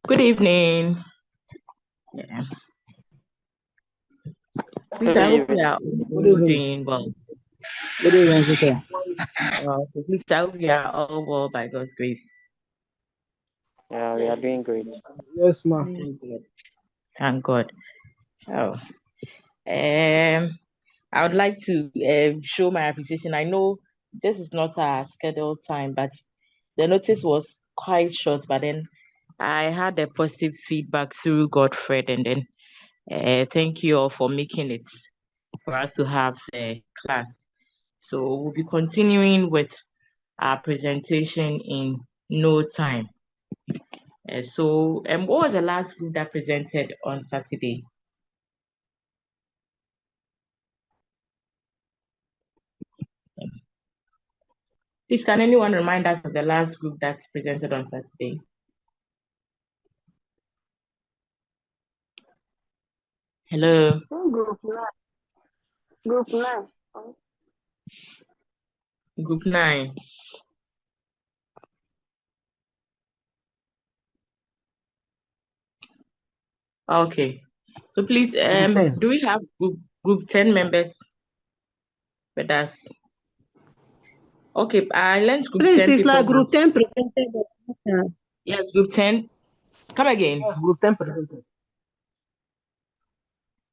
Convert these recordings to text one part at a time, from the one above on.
Good evening. Yeah. Please, I hope you are all doing well. Good evening, sister. Please, I hope you are all well by God's grace. Yeah, we are doing great. Yes, ma'am. Thank God. Thank God. Oh, I would like to show my appreciation. I know this is not our scheduled time, but the notice was quite short. But then I had a positive feedback through Godfred, and then thank you all for making it for us to have the class. So we'll be continuing with our presentation in no time. What was the last group that presented on Saturday? Please, can anyone remind us of the last group that presented on Saturday? Hello? Group 9. Group 9. Group 9. Okay. So please, do we have group 10 members with us? Okay, I learned group 10 Please, it's people. like group 10 presented. Yes, group 10. Come again. Yes, group 10 presented.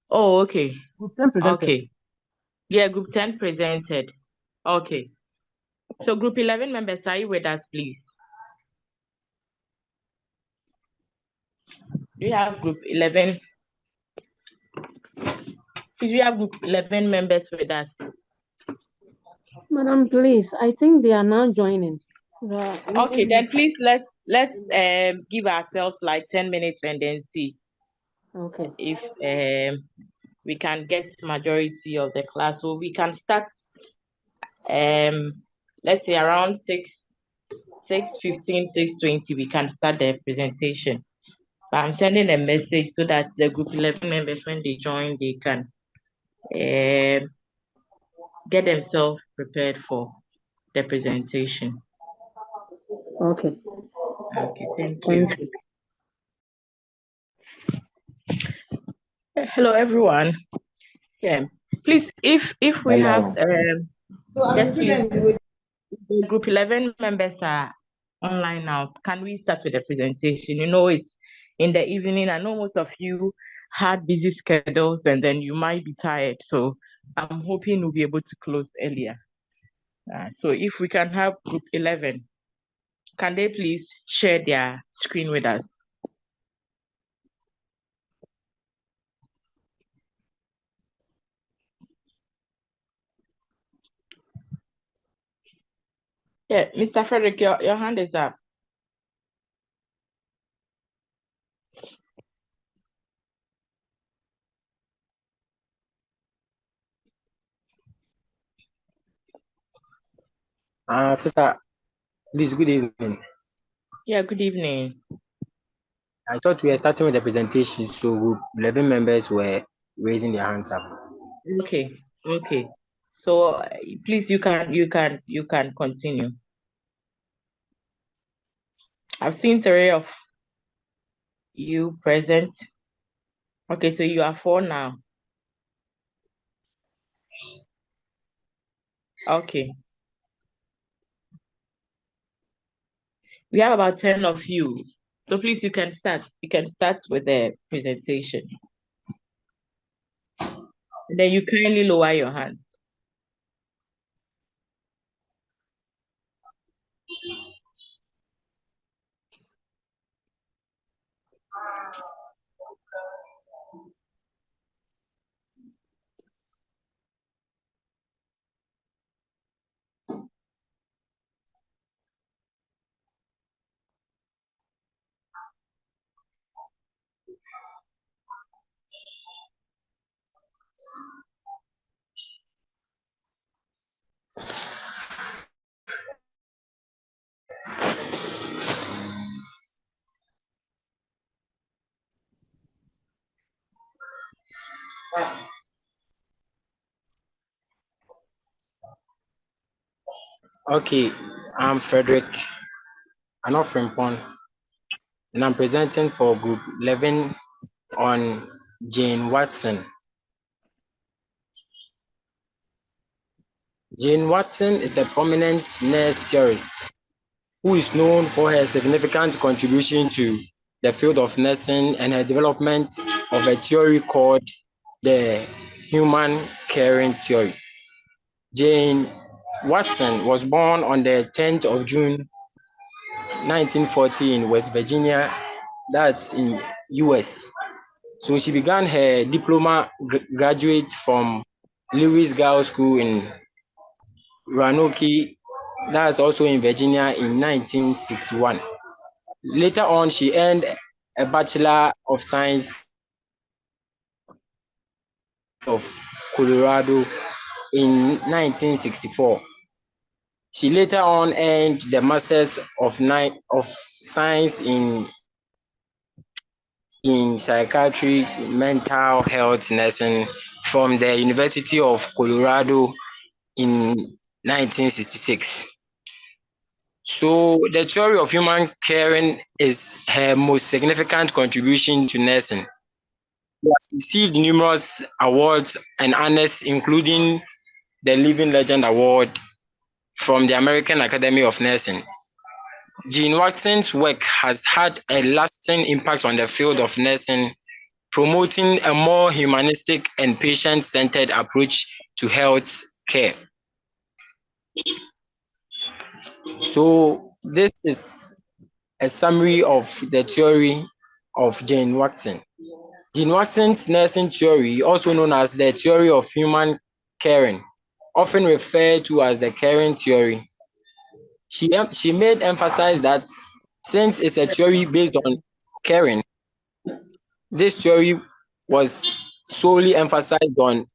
Oh, okay. Group 10 presented. Okay. Yeah, group 10 presented. Okay. So group 11 members, are you with us, please? Do you have group 11? Please, we have group 11 members with us. Madam, please, I think they are now joining. Okay, then please let's give ourselves like 10 minutes and then see. Okay. If we can get majority of the class. So we can start let's say around 6:15, 6:20, we can start the presentation. But I'm sending a message so that the group 11 members, when they join, they can get themselves prepared for the presentation. Okay. Okay, thank you. Hello, everyone. Yeah, please, if we have the group 11 members are online now, can we start with the presentation? You know, it's in the evening. I know most of you had busy schedules and then you might be tired. So I'm hoping we'll be able to close earlier. So if we can have group 11, can they please share their screen with us? Yeah, Mr. Frederick, your hand is up. Sister, please, good evening. Yeah, good evening. I thought we were starting with the presentation, so group 11 members were raising their hands up. Okay. So please, you can continue. I've seen 3 of you present. Okay, so you are 4 now. Okay. We have about 10 of you. So please, you can start. You can start with the presentation. And then you kindly lower your hand. Okay, I'm Frederick. I'm not from Pon. and I'm presenting for Group 11 on Jane Watson. Jane Watson is a prominent nurse theorist who is known for her significant contribution to the field of nursing and her development of a theory called the human caring theory. Jane Watson was born on the 10th of June 1940 in West Virginia, that's in US. So she began her diploma graduate from Lewis Girls School in Roanoke, that's also in Virginia, in 1961. Later on, she earned a Bachelor of Science of Colorado in 1964. She later on earned the Masters of Science in Psychiatry, Mental Health Nursing from the University of Colorado in 1966. So the theory of human caring is her most significant contribution to nursing. She has received numerous awards and honors, including the Living Legend Award from the American Academy of Nursing. Jane Watson's work has had a lasting impact on the field of nursing, promoting a more humanistic and patient-centered approach to health care. So this is a summary of the theory of Jane Watson. Jane Watson's nursing theory, also known as the theory of human caring, often referred to as the caring theory. She made emphasize that since it's a theory based on caring, this theory was solely emphasized on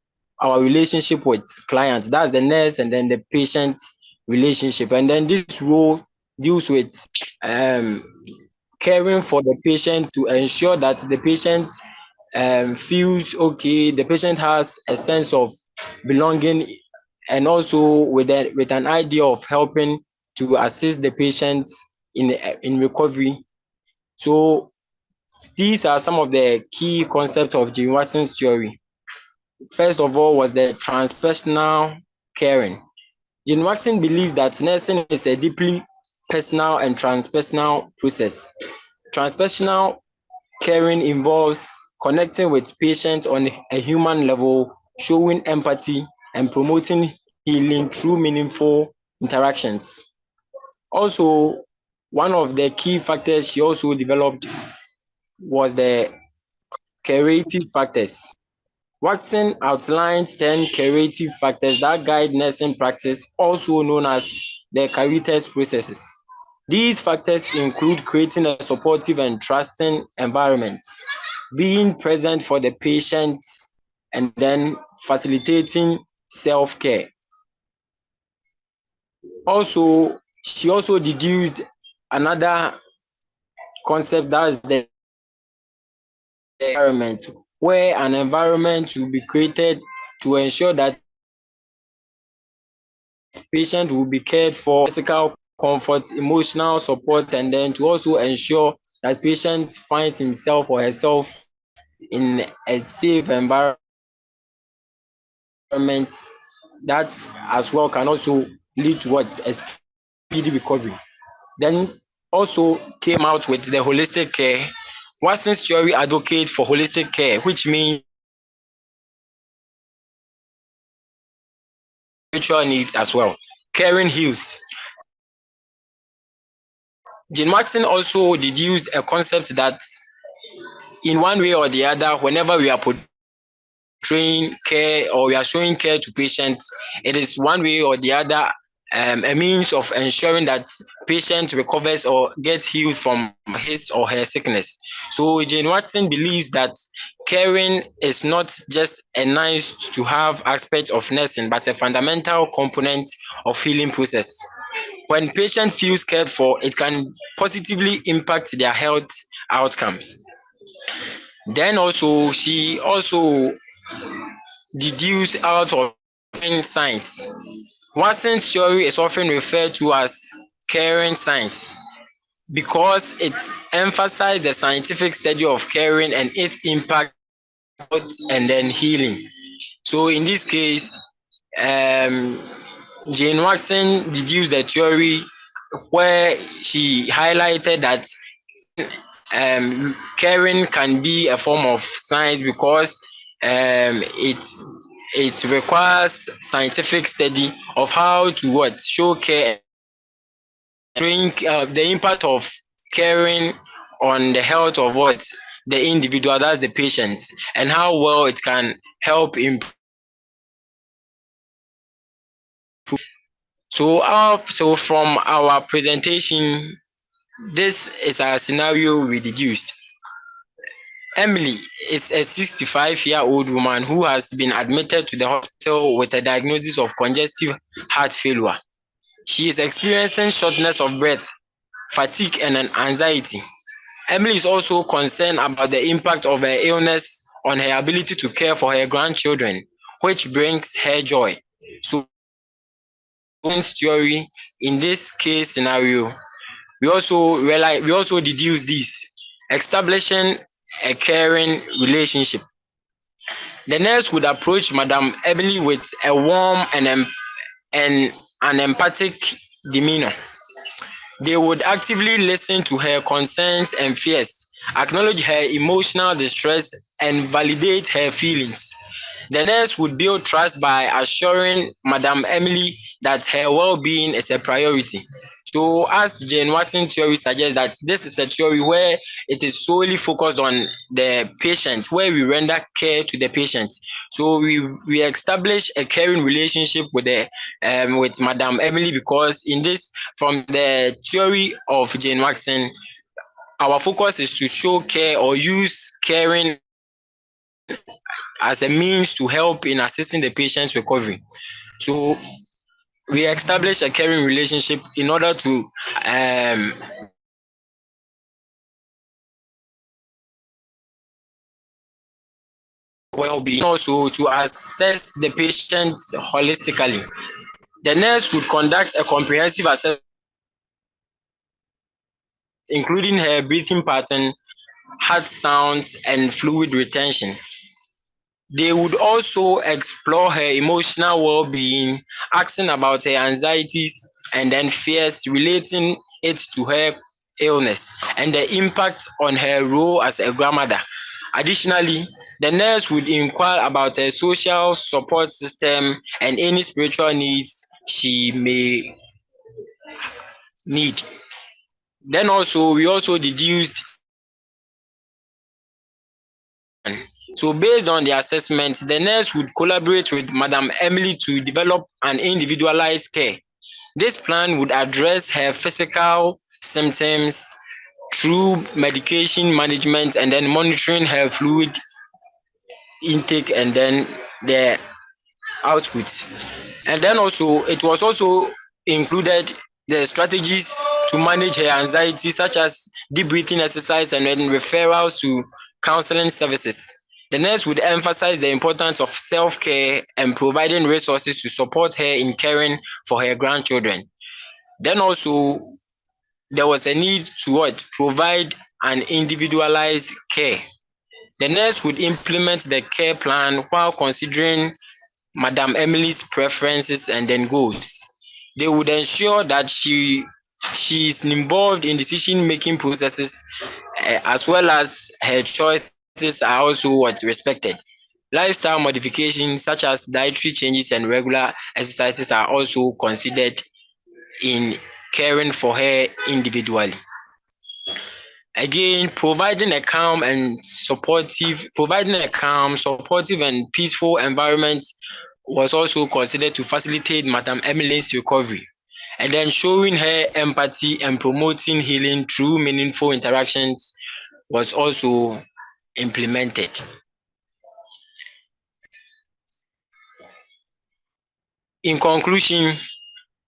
our relationship with clients. That's the nurse and then the patient relationship. And then this role deals with caring for the patient to ensure that the patient feels okay, the patient has a sense of belonging, and also with an idea of helping to assist the patient in recovery. So these are some of the key concepts of Jane Watson's theory. First of all was the transpersonal caring. Jane Watson believes that nursing is a deeply personal and transpersonal process. Transpersonal caring involves connecting with patients on a human level, showing empathy, and promoting healing through meaningful interactions. Also, one of the key factors she also developed was the curative factors. Watson outlines 10 curative factors that guide nursing practice, also known as the curative processes. These factors include creating a supportive and trusting environment, being present for the patient, and then facilitating self-care. Also, she also deduced another concept, that's the environment, where an environment will be created to ensure that patient will be cared for, physical comfort, emotional support, and then to also ensure that patient finds himself or herself in a safe environment. That as well can also lead to a speedy recovery. Then also came out with the holistic care. Watson's theory advocates for holistic care, which means spiritual needs as well. Caring heals. Jane Watson also deduced a concept that in one way or the other, whenever we are portraying care or we are showing care to patients, it is one way or the other a means of ensuring that patient recovers or gets healed from his or her sickness. So Jane Watson believes that caring is not just a nice to have aspect of nursing, but a fundamental component of healing process. When patient feels cared for, it can positively impact their health outcomes. Then also, she also deduced out of science. Watson's theory is often referred to as caring science. because it emphasized the scientific study of caring and its impact and then healing. So in this case, Jane Watson deduced the theory where she highlighted that caring can be a form of science because it requires scientific study of how to show care, showing the impact of caring on the health of the individual, that's the patient, and how well it can help improve. So from our presentation, this is a scenario we deduced. Emily is a 65-year-old woman who has been admitted to the hospital with a diagnosis of congestive heart failure. She is experiencing shortness of breath, fatigue, and an anxiety. Emily is also concerned about the impact of her illness on her ability to care for her grandchildren, which brings her joy. So, theory in this case scenario, we also deduce this: establishing a caring relationship. The nurse would approach Madam Emily with a warm and an empathic demeanor. They would actively listen to her concerns and fears, acknowledge her emotional distress, and validate her feelings. The nurse would build trust by assuring Madam Emily that her well-being is a priority. So, as Jane Watson's theory suggests, that this is a theory where it is solely focused on the patient, where we render care to the patient. So we establish a caring relationship with Madam Emily, because in this, from the theory of Jane Watson, our focus is to show care or use caring as a means to help in assisting the patient's recovery. So we establish a caring relationship in order to well-being, also to assess the patient holistically. The nurse would conduct a comprehensive assessment, including her breathing pattern, heart sounds, and fluid retention. They would also explore her emotional well-being, asking about her anxieties and then fears, relating it to her illness and the impact on her role as a grandmother. Additionally, the nurse would inquire about her social support system and any spiritual needs she may need. Then we also deduced. So based on the assessment, the nurse would collaborate with Madam Emily to develop an individualized care. This plan would address her physical symptoms through medication management and then monitoring her fluid intake and then the outputs. And then it was also included the strategies to manage her anxiety, such as deep breathing exercise and then referrals to counseling services. The nurse would emphasize the importance of self-care and providing resources to support her in caring for her grandchildren. Then there was a need to provide an individualized care. The nurse would implement the care plan while considering Madam Emily's preferences and then goals. They would ensure that she is involved in decision-making processes, as well as her choices are also respected. Lifestyle modifications such as dietary changes and regular exercises are also considered in caring for her individually. Again, providing a calm, supportive, and peaceful environment was also considered to facilitate Madam Emily's recovery. And then showing her empathy and promoting healing through meaningful interactions was also implemented. In conclusion,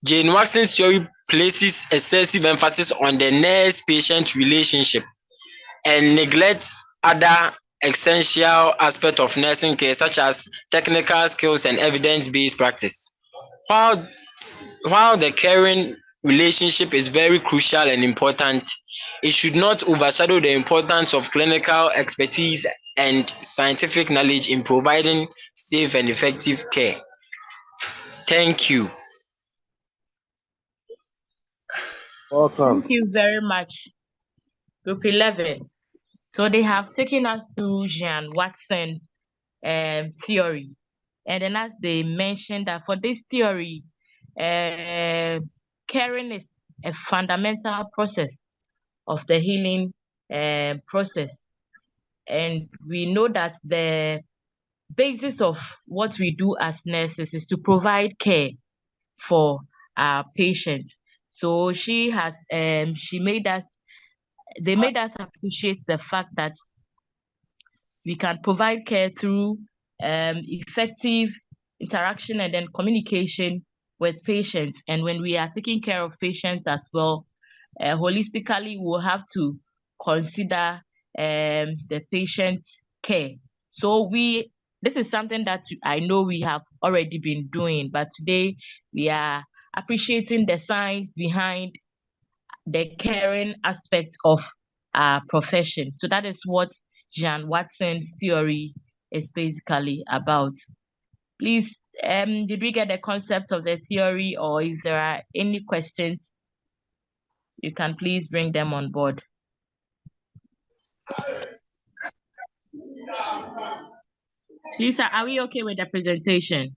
Jane Watson's theory places excessive emphasis on the nurse-patient relationship and neglects other essential aspects of nursing care, such as technical skills and evidence-based practice. While the caring relationship is very crucial and important, it should not overshadow the importance of clinical expertise and scientific knowledge in providing safe and effective care. Thank you. Welcome. Thank you very much. Group 11. So they have taken us through Jean Watson's theory. And then as they mentioned that for this theory, caring is a fundamental process of the healing process. And we know that the basis of what we do as nurses is to provide care for our patients. So they made us appreciate the fact that we can provide care through effective interaction and then communication with patients. And when we are taking care of patients as well, holistically, we'll have to consider the patient's care. So this is something that I know we have already been doing, but today we are appreciating the science behind the caring aspect of our profession. So that is what Jean Watson's theory is basically about. Please, did we get the concept of the theory, or if there are any questions, you can please bring them on board. Lisa, are we okay with the presentation?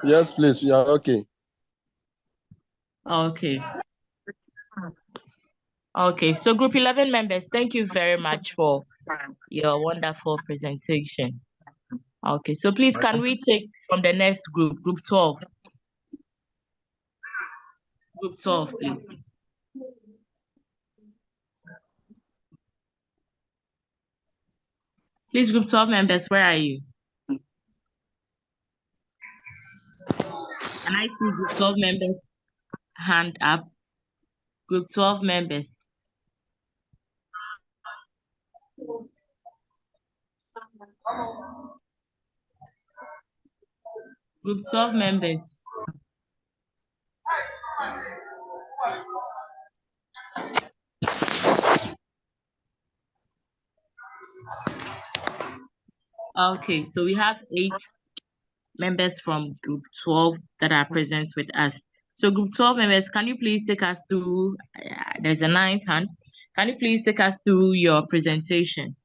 Yes, please. You are okay. Okay. Okay, so Group 11 members, thank you very much for your wonderful presentation. Okay, so please, can we take from the next group, Group 12? Group 12, please. Please, Group 12 members, where are you? Can I see Group 12 members? Hand up. Group 12 members. Group 12 members. Okay, so we have 8 members from Group 12 that are present with us. So Group 12 members, can you please take us through, there's a 9th hand, can you please take us through your presentation?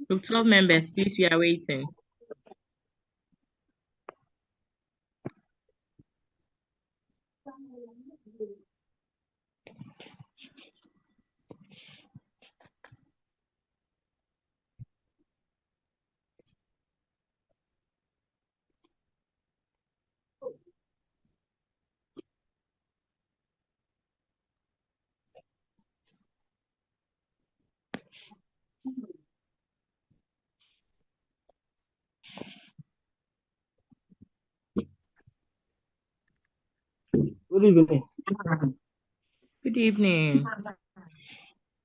Group 12 members, please, we are waiting. Good evening. Good evening.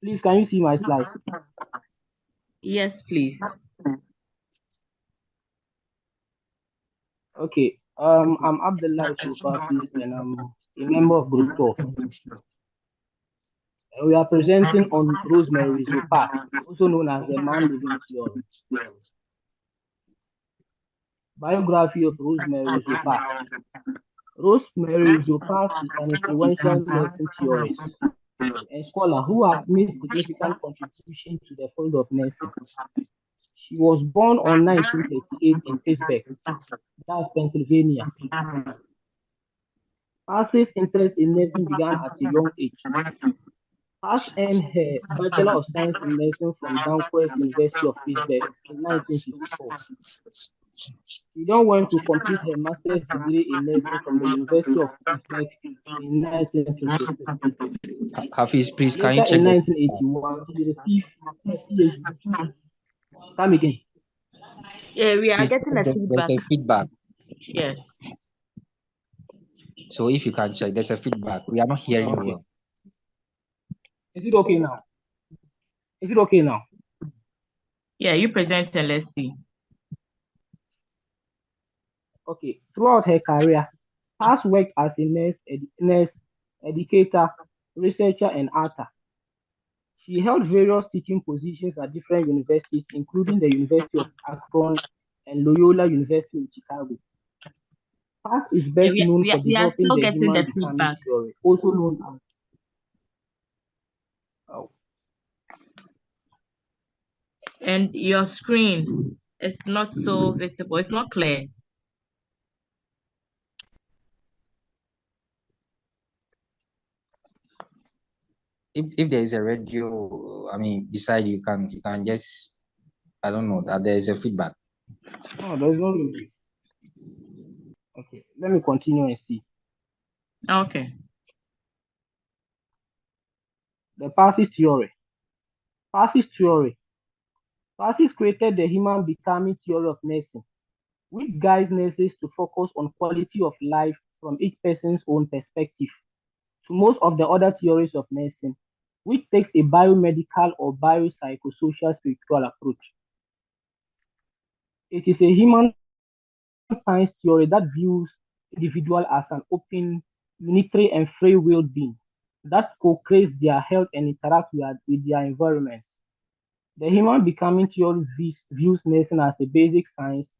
Please, can you see my slides? Yes, please. Okay. I'm Abdullah Sulfasis, and I'm a member of Group 12. We are presenting on Rosemary Zopas, also known as the man-living theory. Biography of Rosemary Zopas. Rosemary Zopas is an influential nursing theorist and scholar who has made significant contribution to the field of nursing. She was born on 1938 in Pittsburgh, that's Pennsylvania. Pass's interest in nursing began at a young age. Pass earned her Bachelor of Science in Nursing from Danquest University of Pittsburgh in 1954. She then went to complete her master's degree in nursing from the University of Pittsburgh in 1966. Hafiz, please, can you Later check in the 1981, she received her PhD. Come again. Yeah, we are Please, getting a there's feedback. a feedback. Yes. So if you can check, there's a feedback. We are not hearing you well. Is it okay now? Is it okay now? Yeah, you present and let's see. Okay. Throughout her career, has worked as a nurse, educator, researcher, and author. She held various teaching positions at different universities, including the University of Akron and Loyola University in Chicago. Park is Yeah, best known for we are developing still the getting human the becoming feedback. theory, also known as oh, And your screen is not so visible. It's not clear. If there is a radio, I mean, beside you can just, I don't know, that there is a feedback. oh, there's no radio. Okay, let me continue and see. Okay. The Parsis theory. Parsis theory. Parsis created the human becoming theory of nursing, which guides nurses to focus on quality of life from each person's own perspective. To most of the other theories of nursing, which takes a biomedical or biopsychosocial spiritual approach. It is a human science theory that views individual as an open, unitary, and free-willed being that co-creates their health and interacts with their environments. The human becoming theory views nursing as a basic science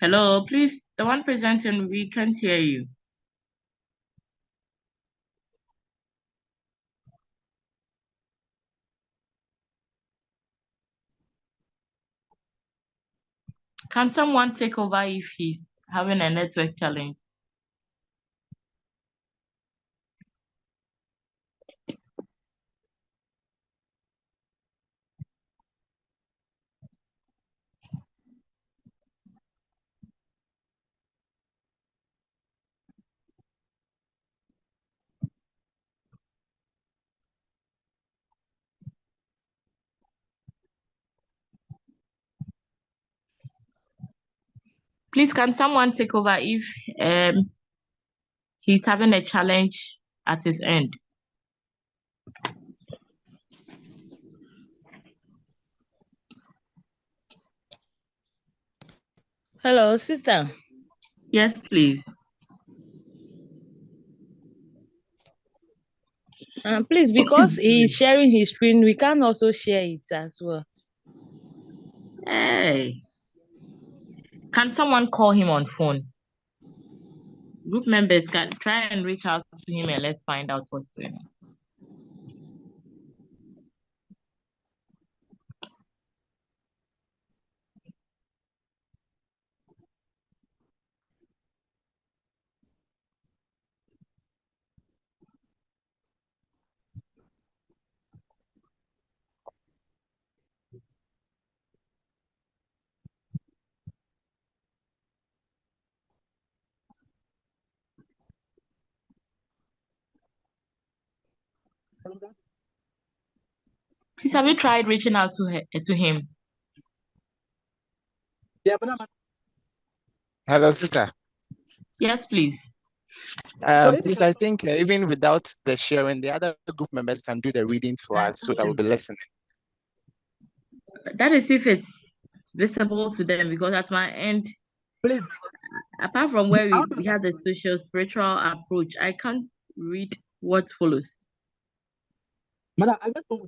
Hello, please, the one presenting, we can't hear you. Can someone take over if he's having a network challenge? Please, can someone take over if he's having a challenge at his end? Hello, sister. Yes, please. Please, because he's sharing his screen, we can also share it as well. Hey. Can someone call him on phone? Group members can try and reach out to him and let's find out what's going on. Please, have you tried reaching out to him? Hello, sister. Yes, please. Please, I think even without the sharing, the other group members can do the reading for us so that we'll be listening. That is if it's visible to them, because at my end, please, apart from where we have the social spiritual approach, I can't read what follows. Madam, I just spoke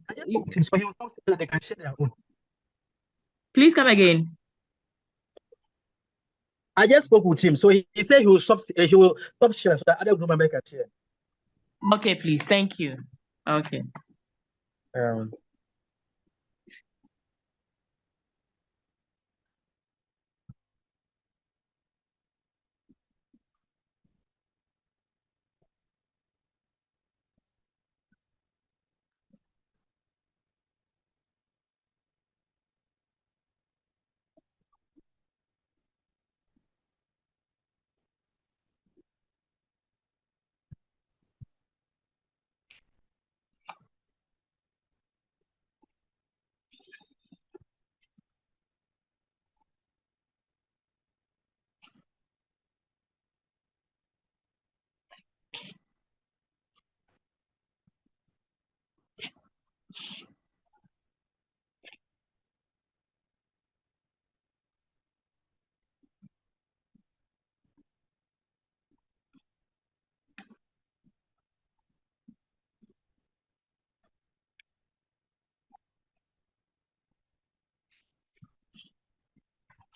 with him, so he was talking that they can share their own. Please come again. I just spoke with him, so he said he will stop sharing so that other group members can share. Okay, please. Thank you. Okay.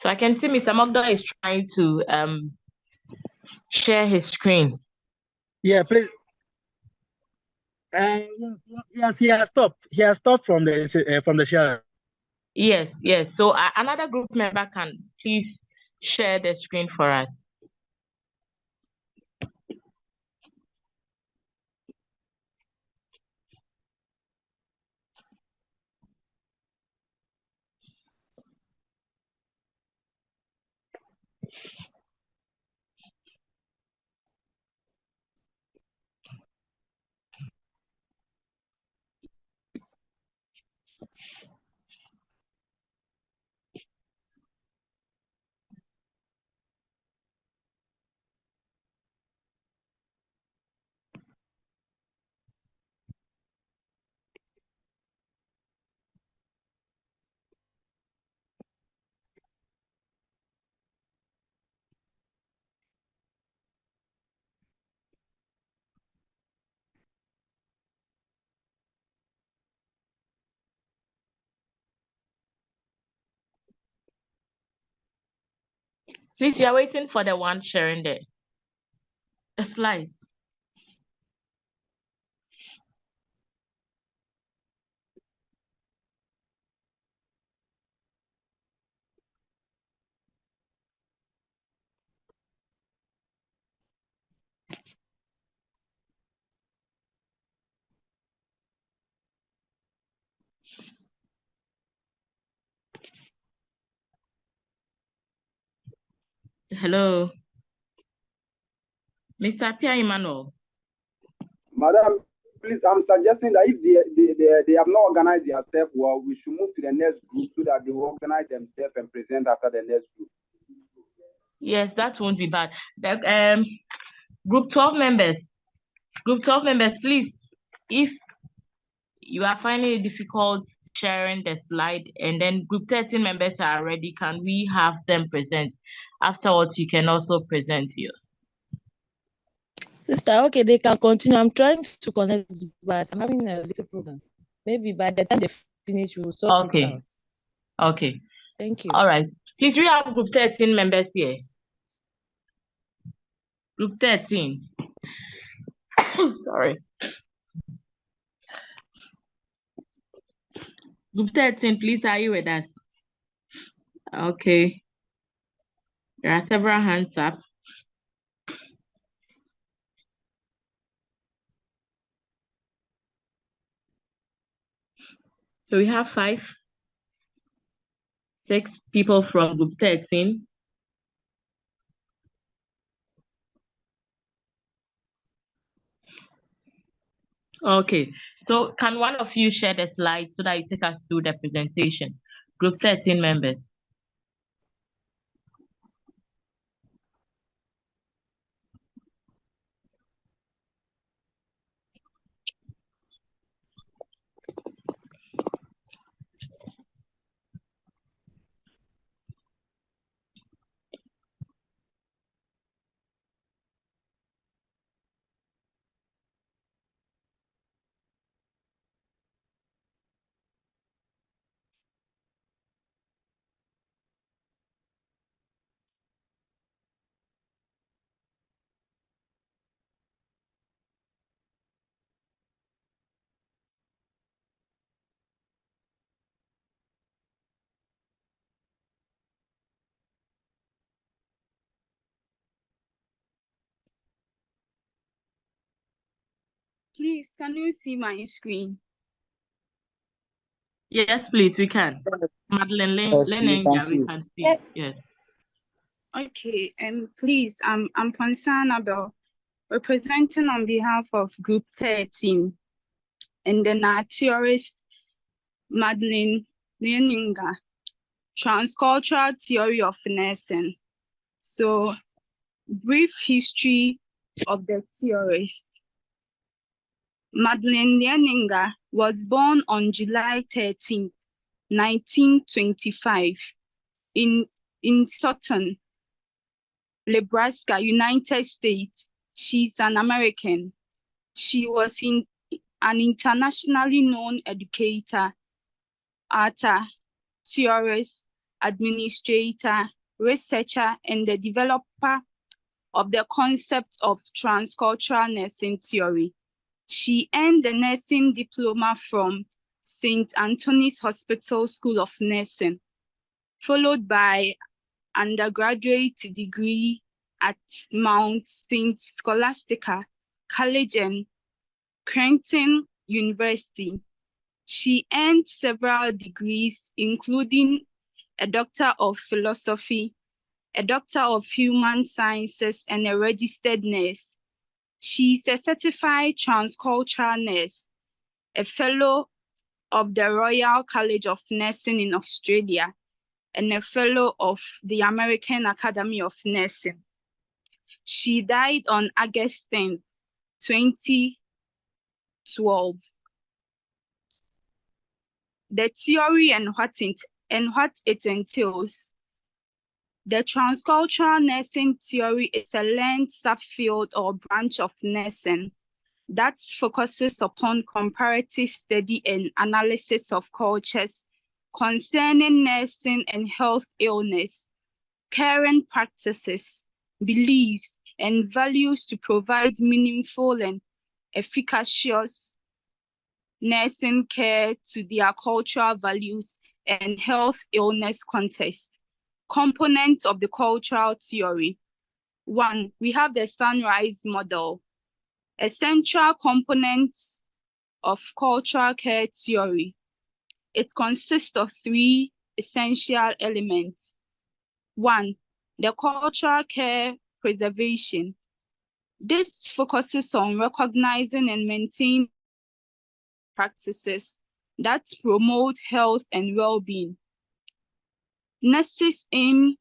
So I can see Mr. Mogdon is trying to share his screen. Yeah, please. Yes, he has stopped. He has stopped from the share. Yes, yes. So another group member can please share the screen for us. Please, you are waiting for the one sharing the slide. Hello, Mr. Pia Emmanuel. Madam, please, I'm suggesting that if they have not organized themselves well, we should move to the next group so that they will organize themselves and present after the next group. Yes, that won't be bad. The, group 12 members. Group 12 members, please, if you are finding it difficult sharing the slide and then group 13 members are ready, can we have them present? Afterwards, you can also present yours. Sister, okay, they can continue. I'm trying to connect, but I'm having a little problem. Maybe by the time they finish, we'll sort it out. Okay. Thank you. All right. Please, we have group 13 members here. Group 13. Sorry. Group 13, please, are you with us? Okay. There are several hands up. So we have 6 people from group 13. Okay. So can one of you share the slide so that you take us through the presentation? Group 13 members. Please, can you see my screen? Yes, please, we can. Madeline Yes, we can see we it. can see. Yes. Okay, and please, I'm concerned about representing on behalf of Group 13, and then our theorist, Madeline Leninga, Transcultural Theory of Nursing. So, brief history of the theorist. Madeline Leninga was born on July 13, 1925, in Sutton, Nebraska, United States. She's an American. She was an internationally known educator, author, theorist, administrator, researcher, and the developer of the concept of transcultural nursing theory. She earned the nursing diploma from St. Anthony's Hospital School of Nursing, followed by undergraduate degree at Mount St. Scholastica College and Creighton University. She earned several degrees, including a Doctor of Philosophy, a Doctor of Human Sciences, and a registered nurse. She is a certified transcultural nurse, a fellow of the Royal College of Nursing in Australia, and a fellow of the American Academy of Nursing. She died on August 10, 2012. The theory and what it entails. The transcultural nursing theory is a learned subfield or branch of nursing that focuses upon comparative study and analysis of cultures concerning nursing and health illness, current practices, beliefs, and values to provide meaningful and efficacious nursing care to their cultural values and health illness context. Components of the cultural theory. 1, we have the sunrise model, a central component of cultural care theory. It consists of 3 essential elements. 1, the cultural care preservation. This focuses on recognizing and maintaining practices that promote health and well-being. Nurses aim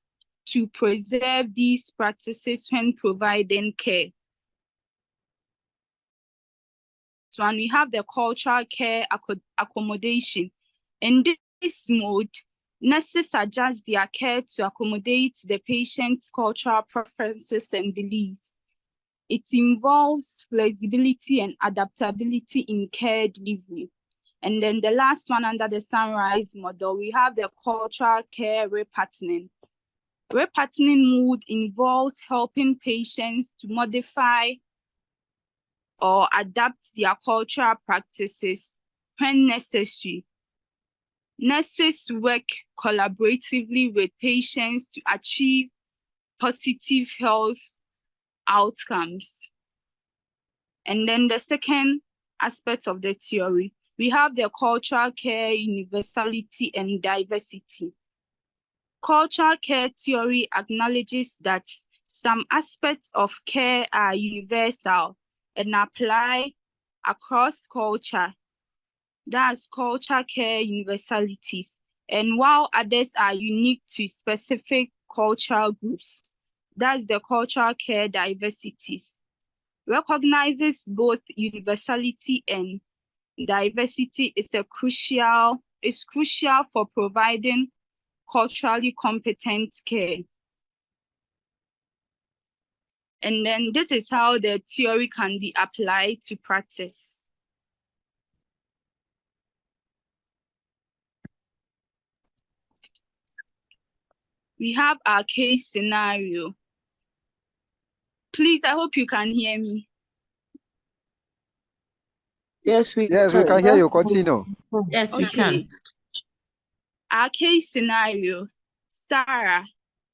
to preserve these practices when providing care. So, and we have the cultural care accommodation. In this mode, nurses adjust their care to accommodate the patient's cultural preferences and beliefs. It involves flexibility and adaptability in care delivery. And then the last one under the sunrise model, we have the cultural care repatterning. Repatterning mode involves helping patients to modify or adapt their cultural practices when necessary. Nurses work collaboratively with patients to achieve positive health outcomes. And then the second aspect of the theory, we have the cultural care universality and diversity. Cultural care theory acknowledges that some aspects of care are universal and apply across culture. That's cultural care universalities. And while others are unique to specific cultural groups, that's the cultural care diversities. Recognizes both universality and diversity is crucial for providing culturally competent care. And then this is how the theory can be applied to practice. We have our case scenario. Please, I hope you can hear me. Yes, we can hear you. Continue. Yes, we can. Our case scenario, Sarah,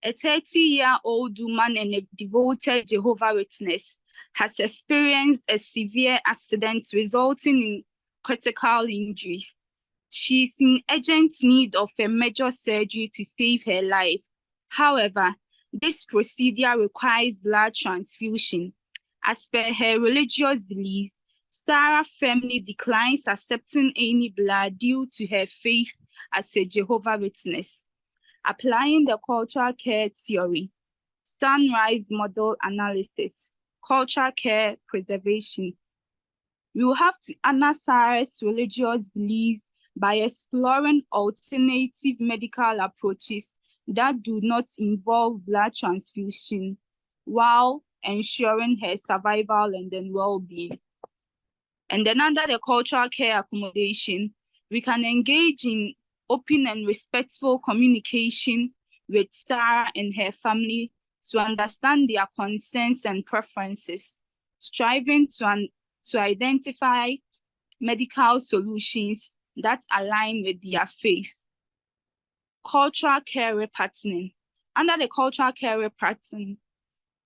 a 30-year-old woman and a devoted Jehovah's Witness, has experienced a severe accident resulting in critical injury. She is in urgent need of a major surgery to save her life. However, this procedure requires blood transfusion. As per her religious beliefs, Sarah firmly declines accepting any blood due to her faith as a Jehovah's Witness. Applying the cultural care theory, sunrise model analysis, cultural care preservation. We will have to honor Sarah's religious beliefs by exploring alternative medical approaches that do not involve blood transfusion while ensuring her survival and then well-being. And then under the cultural care accommodation, we can engage in open and respectful communication with Sarah and her family to understand their concerns and preferences, striving to identify medical solutions that align with their faith. Cultural care repartnering. Under the cultural care repartnering,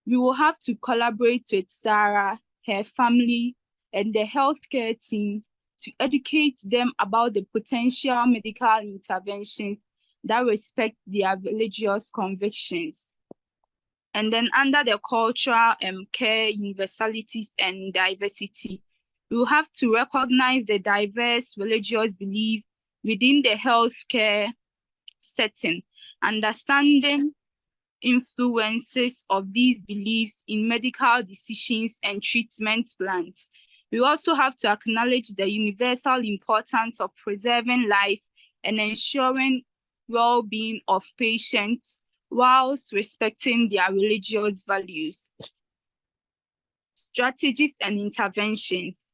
we will have to collaborate with Sarah, her family, and the healthcare team to educate them about the potential medical interventions that respect their religious convictions. And then under the cultural care universalities and diversity, we will have to recognize the diverse religious belief within the healthcare setting, understanding influences of these beliefs in medical decisions and treatment plans. We also have to acknowledge the universal importance of preserving life and ensuring well-being of patients whilst respecting their religious values. Strategies and interventions.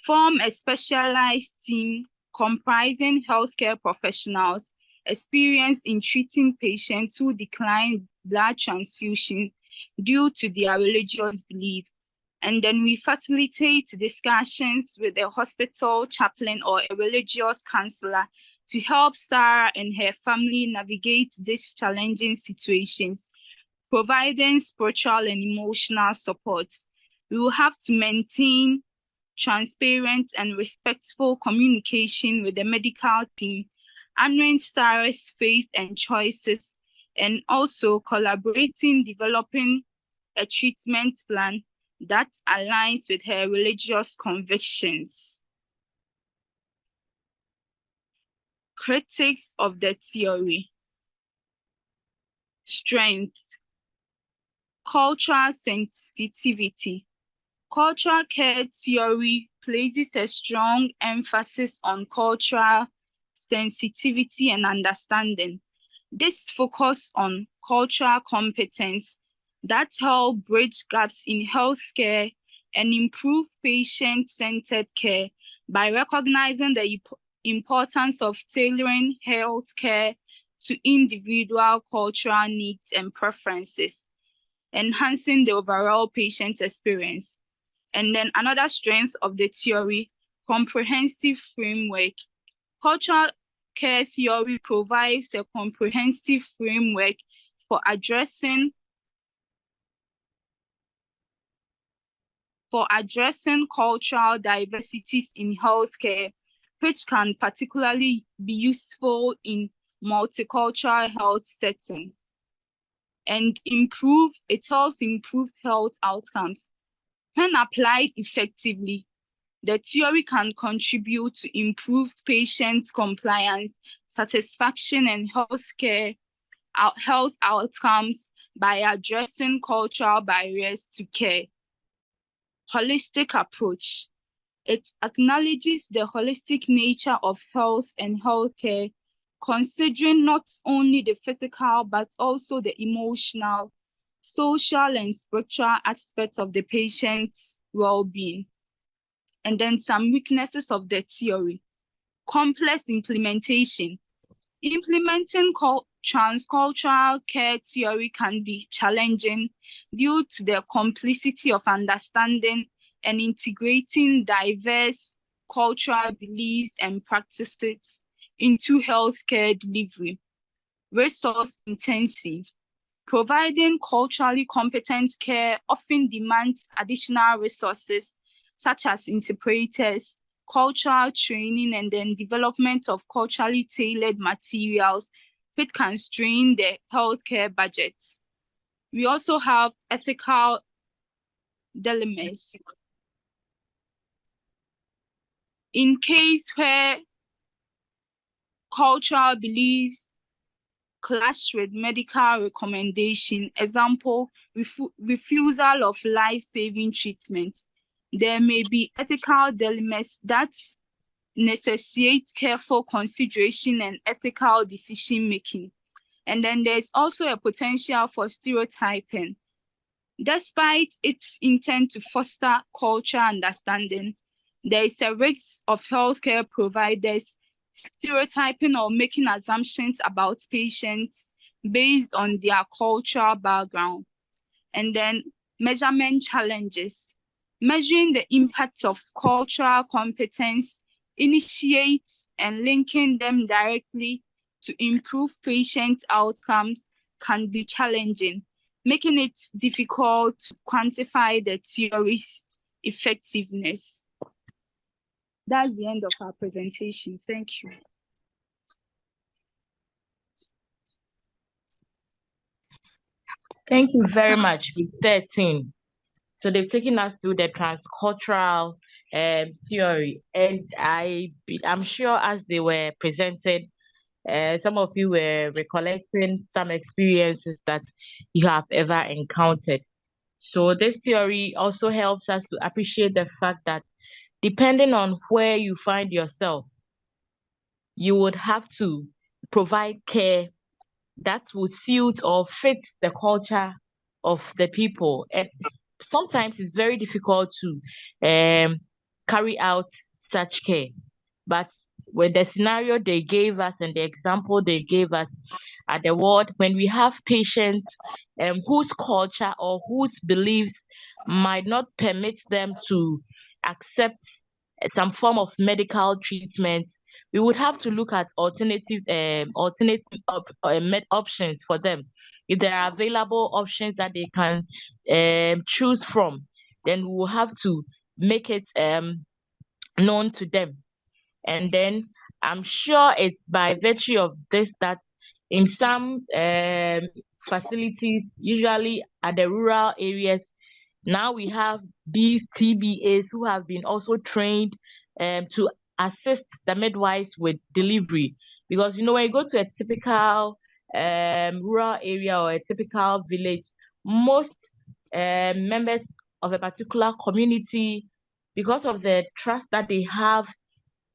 Form a specialized team comprising healthcare professionals experienced in treating patients who decline blood transfusion due to their religious belief. And then we facilitate discussions with a hospital chaplain or a religious counselor to help Sarah and her family navigate these challenging situations, providing spiritual and emotional support. We will have to maintain transparent and respectful communication with the medical team, honoring Sarah's faith and choices, and also collaborating, developing a treatment plan that aligns with her religious convictions. Critics of the theory. Strength. Cultural sensitivity. Cultural care theory places a strong emphasis on cultural sensitivity and understanding. This focus on cultural competence that help bridge gaps in healthcare and improve patient-centered care by recognizing the importance of tailoring healthcare to individual cultural needs and preferences, enhancing the overall patient experience. And then another strength of the theory, comprehensive framework. Cultural care theory provides a comprehensive framework for addressing cultural diversities in healthcare, which can particularly be useful in multicultural health settings. And it helps improve health outcomes. When applied effectively, the theory can contribute to improved patient compliance, satisfaction, and health outcomes by addressing cultural barriers to care. Holistic approach. It acknowledges the holistic nature of health and healthcare, considering not only the physical, but also the emotional, social, and spiritual aspects of the patient's well-being. And then some weaknesses of the theory. Complex implementation. Implementing transcultural care theory can be challenging due to the complexity of understanding and integrating diverse cultural beliefs and practices into healthcare delivery. Resource intensive. Providing culturally competent care often demands additional resources such as interpreters, cultural training, and then development of culturally tailored materials, which can strain the healthcare budget. We also have ethical dilemmas. In case where cultural beliefs clash with medical recommendation, example, refusal of life-saving treatment, there may be ethical dilemmas that necessitate careful consideration and ethical decision-making. And then there's also a potential for stereotyping. Despite its intent to foster cultural understanding, there is a risk of healthcare providers stereotyping or making assumptions about patients based on their cultural background. And then measurement challenges. Measuring the impact of cultural competence, initiates and linking them directly to improve patient outcomes can be challenging, making it difficult to quantify the theory's effectiveness. That's the end of our presentation. Thank you. Thank you very much. With 13. So they've taken us through the transcultural theory, and I'm sure as they were presented, some of you were recollecting some experiences that you have ever encountered. So this theory also helps us to appreciate the fact that depending on where you find yourself, you would have to provide care that would suit or fit the culture of the people. And sometimes it's very difficult to carry out such care. But with the scenario they gave us and the example they gave us at the ward, when we have patients whose culture or whose beliefs might not permit them to accept some form of medical treatment, we would have to look at alternative options for them. If there are available options that they can choose from, then we will have to make it known to them. And then I'm sure it's by virtue of this that in some facilities, usually at the rural areas, now we have these TBAs who have been also trained to assist the midwives with delivery. Because, you know, when you go to a typical rural area or a typical village, most members of a particular community, because of the trust that they have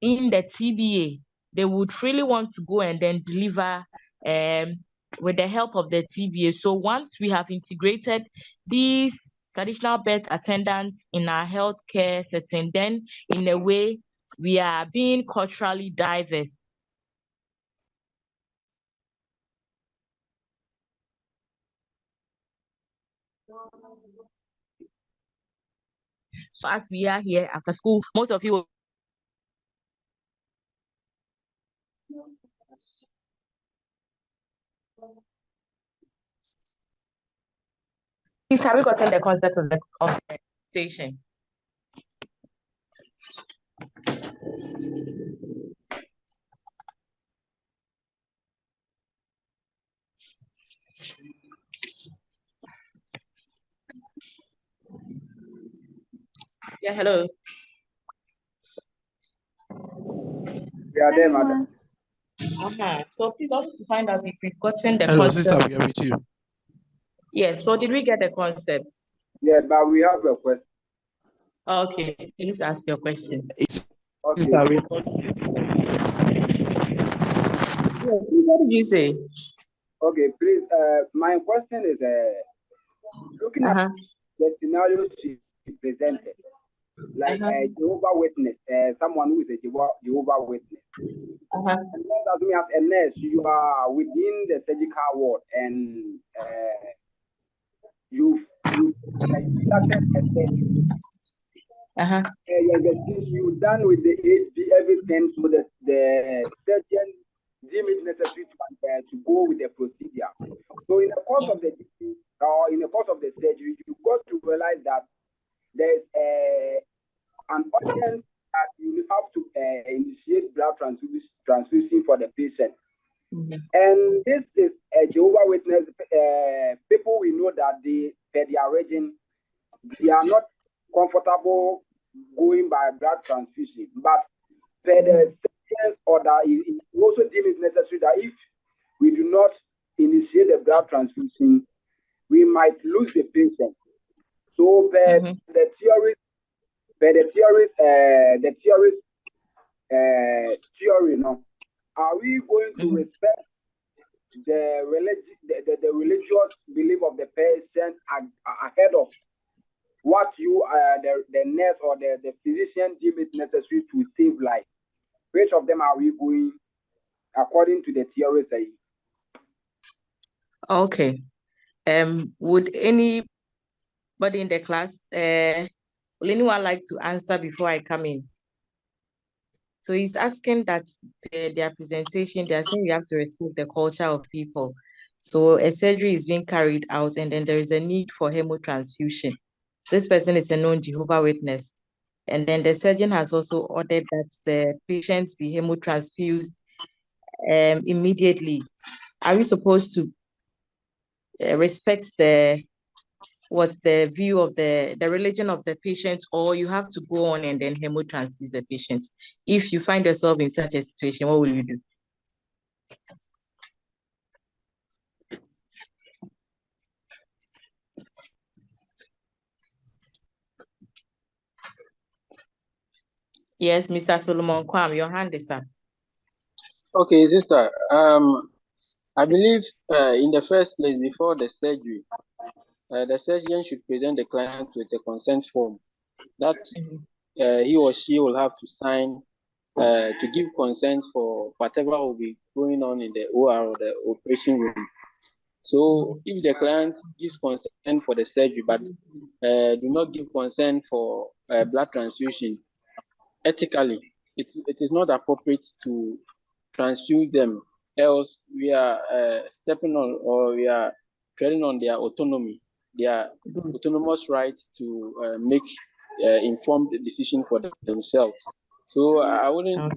in the TBA, they would really want to go and then deliver with the help of the TBA. So once we have integrated these traditional birth attendants in our healthcare setting, then in a way we are being culturally diverse. So as we are here after school, most of you have you gotten the concept of the station? Yeah, hello. Yeah, there, madam. So please also to find out if we've gotten the Hello, concept. sister, we are with you. Yes, so did we get the concept? Yeah, but we have a question. Okay, please ask your question. Okay. Sister, we What did you say? Okay, please. My question is, looking at the scenarios she presented, like a Jehovah Witness, someone who is a Jehovah Witness. And let us me as a nurse, you are within the surgical ward, and you started a surgery. You done with the HB everything, so that the surgeon deem it necessary to go with the procedure. So in the course of the surgery, you got to realize that there's an audience that you have to initiate blood transfusion for the patient. And this is a Jehovah Witness. People we know that per their region, they are not comfortable going by blood transfusion, but per the science order, it also deems it necessary that if we do not initiate the blood transfusion, we might lose the patient. So the theory, no, are we going to respect the religious belief of the patient ahead of what you the nurse or the physician deem it necessary to save life? Which of them are we going according to the theory say? Okay. Would anybody in the class, will anyone like to answer before I come in? So he's asking that their presentation, they're saying you have to respect the culture of people. So a surgery is being carried out and then there is a need for hemotransfusion. This person is a known Jehovah Witness. And then the surgeon has also ordered that the patient be hemotransfused immediately. Are we supposed to respect the view of the religion of the patient, or you have to go on and then hemotransfuse the patient? If you find yourself in such a situation, what will you do? Yes, Mr. Solomon Kwam, your hand is up. Okay, sister. I believe in the first place, before the surgeon should present the client with a consent form that he or she will have to sign to give consent for whatever will be going on in the OR or the operation room. So if the client gives consent for the surgery but do not give consent for blood transfusion, ethically, it is not appropriate to transfuse them. Else, we are stepping on, or we are treading on their autonomy, their autonomous right to make informed decision for themselves. So I wouldn't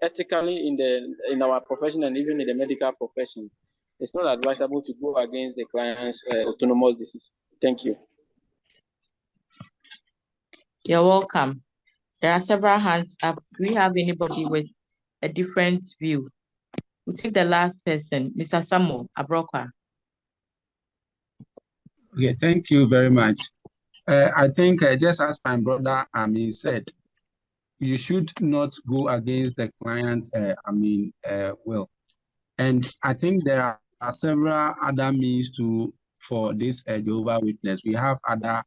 ethically in our profession and even in the medical profession, it's not advisable to go against the client's autonomous decision. Thank you. You're welcome. There are several hands up. Do we have anybody with a different view? We'll take the last person, Mr. Samuel Abrokwa. Okay, thank you very much. I think just as my brother Amin said, you should not go against the client's will. And I think there are several other means for this Jehovah Witness. We have other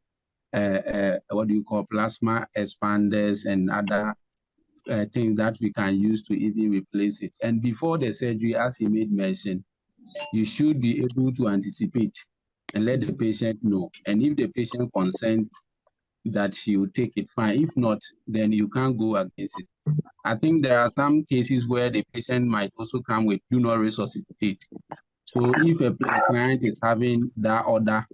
plasma expanders and other things that we can use to even replace it. And before the surgery, as he made mention, you should be able to anticipate and let the patient know. And if the patient consents that he will take it, fine. If not, then you can't go against it. I think there are some cases where the patient might also come with do not resuscitate. So if a client is having that order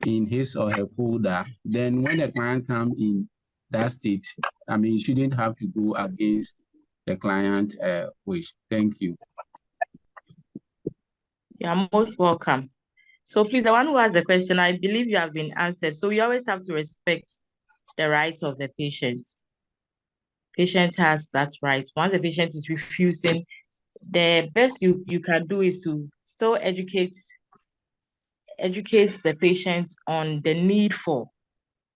in his or her folder, then when the client comes in that state, you shouldn't have to go against the client wish. Thank you. You're most welcome. So please, the one who has the question, I believe you have been answered. So we always have to respect the rights of the patient. Patient has that right. Once the patient is refusing, the best you can do is to still educate the patient on the need for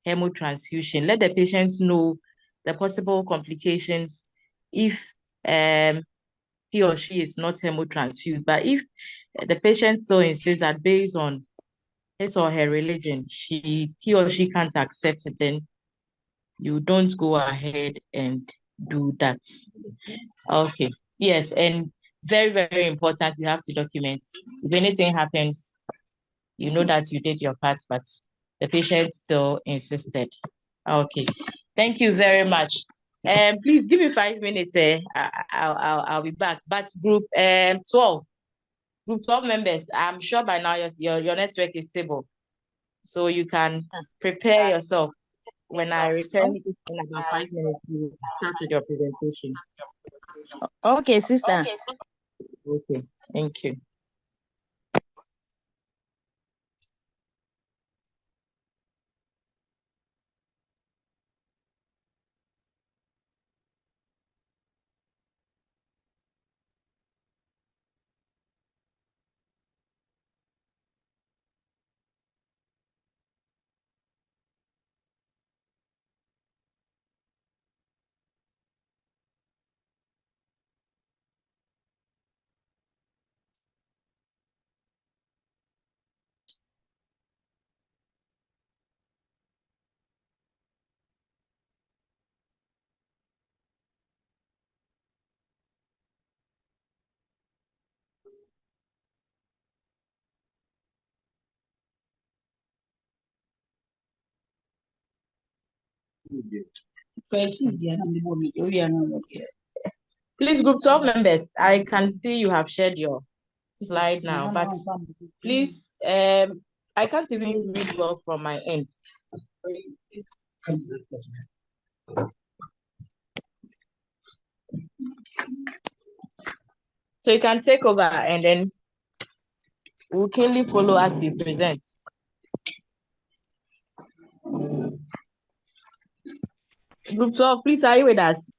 hemotransfusion. Let the patient know the possible complications if he or she is not hemotransfused. But if the patient still insists that based on his or her religion, he or she can't accept it, then you don't go ahead and do that. Okay. Yes, and very, very important, you have to document. If anything happens, you know that you did your part, but the patient still insisted. Okay. Thank you very much. Please give me 5 minutes. I'll be back. But group 12 members, I'm sure by now your network is stable. So you can prepare yourself. When I return in about 5 minutes, you start with your presentation. Okay, sister. Okay, thank you. Please, group 12 members, I can see you have shared your slide now, but please, I can't even read well from my end. So you can take over and then we'll keenly follow as you present. Group 12, please, are you with us?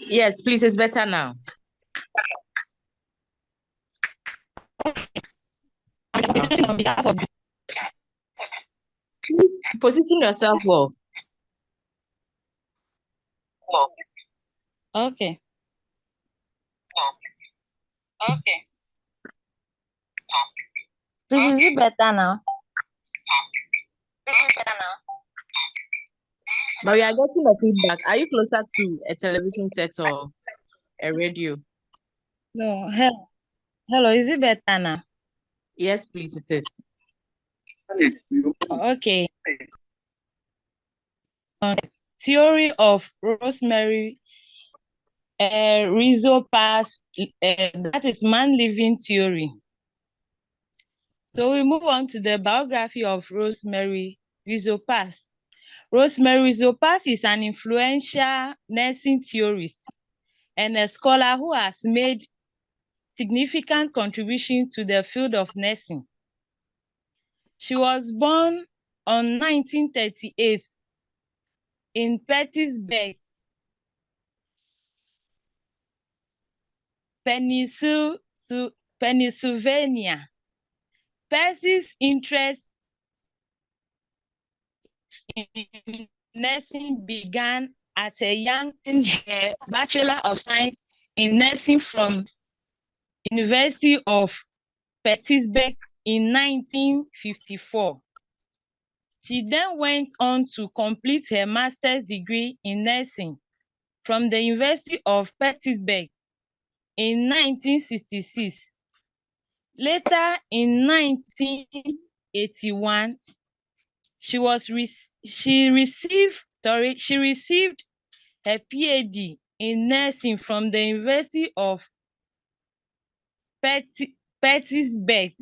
Yes, please, it's better now. Please position yourself well. Okay. Okay. Please, is it better now? But we are getting the feedback. Are you closer to a television set or a radio? No. Hello, is it better now? Yes, please, it is. Okay. Theory of Rosemary Rizzopa's, that is man-living theory. So we move on to the biography of Rosemary Rizzopas. Rosemary Rizzopas is an influential nursing theorist and a scholar who has made significant contribution to the field of nursing. She was born on 1938 in Pittsburgh, Pennsylvania. Percy's interest in nursing began at a young age. Her Bachelor of Science in Nursing from University of Pittsburgh in 1954. She then went on to complete her master's degree in nursing from the University of Pittsburgh in 1966. Later in 1981, she received her PhD in nursing from the University of Pittsburgh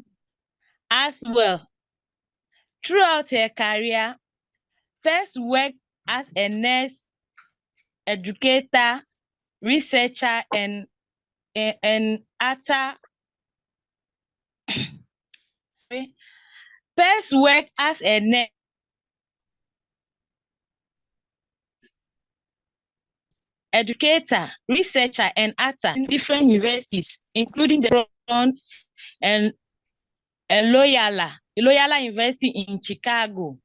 as well. Throughout her career, Percy worked as a nurse, educator, researcher, and actor. Percy worked as a nurse, educator, researcher, and actor in different universities, including the Brown and Loyola University in Chicago.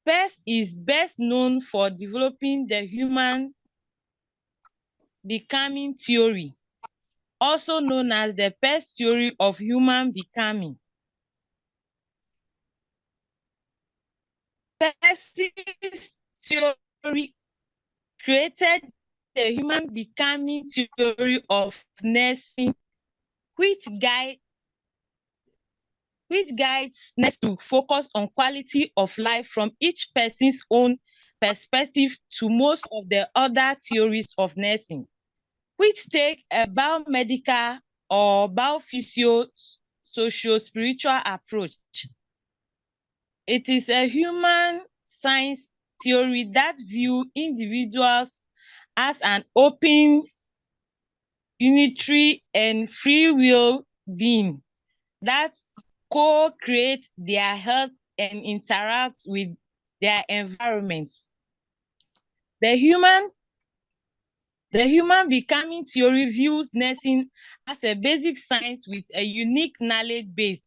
Percy is best known for developing the human becoming theory, also known as the Percy theory of human becoming. Percy's theory created the human becoming theory of nursing, which guides nurse to focus on quality of life from each person's own perspective to most of the other theories of nursing, which take a biomedical or socio-spiritual approach. It is a human science theory that view individuals as an open, unitary, and free will being that co-create their health and interact with their environment. The human becoming theory views nursing as a basic science with a unique knowledge base.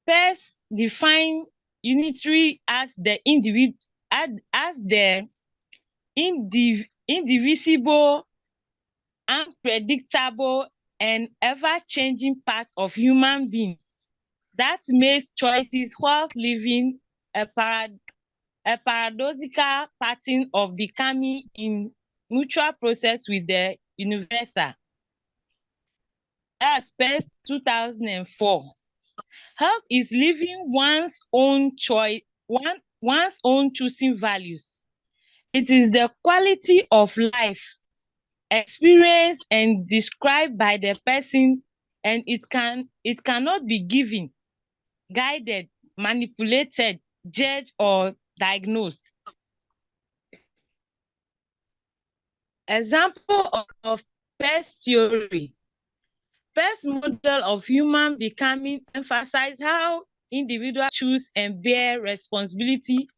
First, define unitary as the indivisible, unpredictable, and ever-changing part of human being that makes choices whilst living a paradoxical pattern of becoming in mutual process with the universal. That's Pest 2004. Health is living one's own choice, one's own choosing values. It is the quality of life experienced and described by the person, and it cannot be given, guided, manipulated, judged, or diagnosed. Example of Pest theory. Pest model of human becoming emphasize how individuals choose and bear responsibility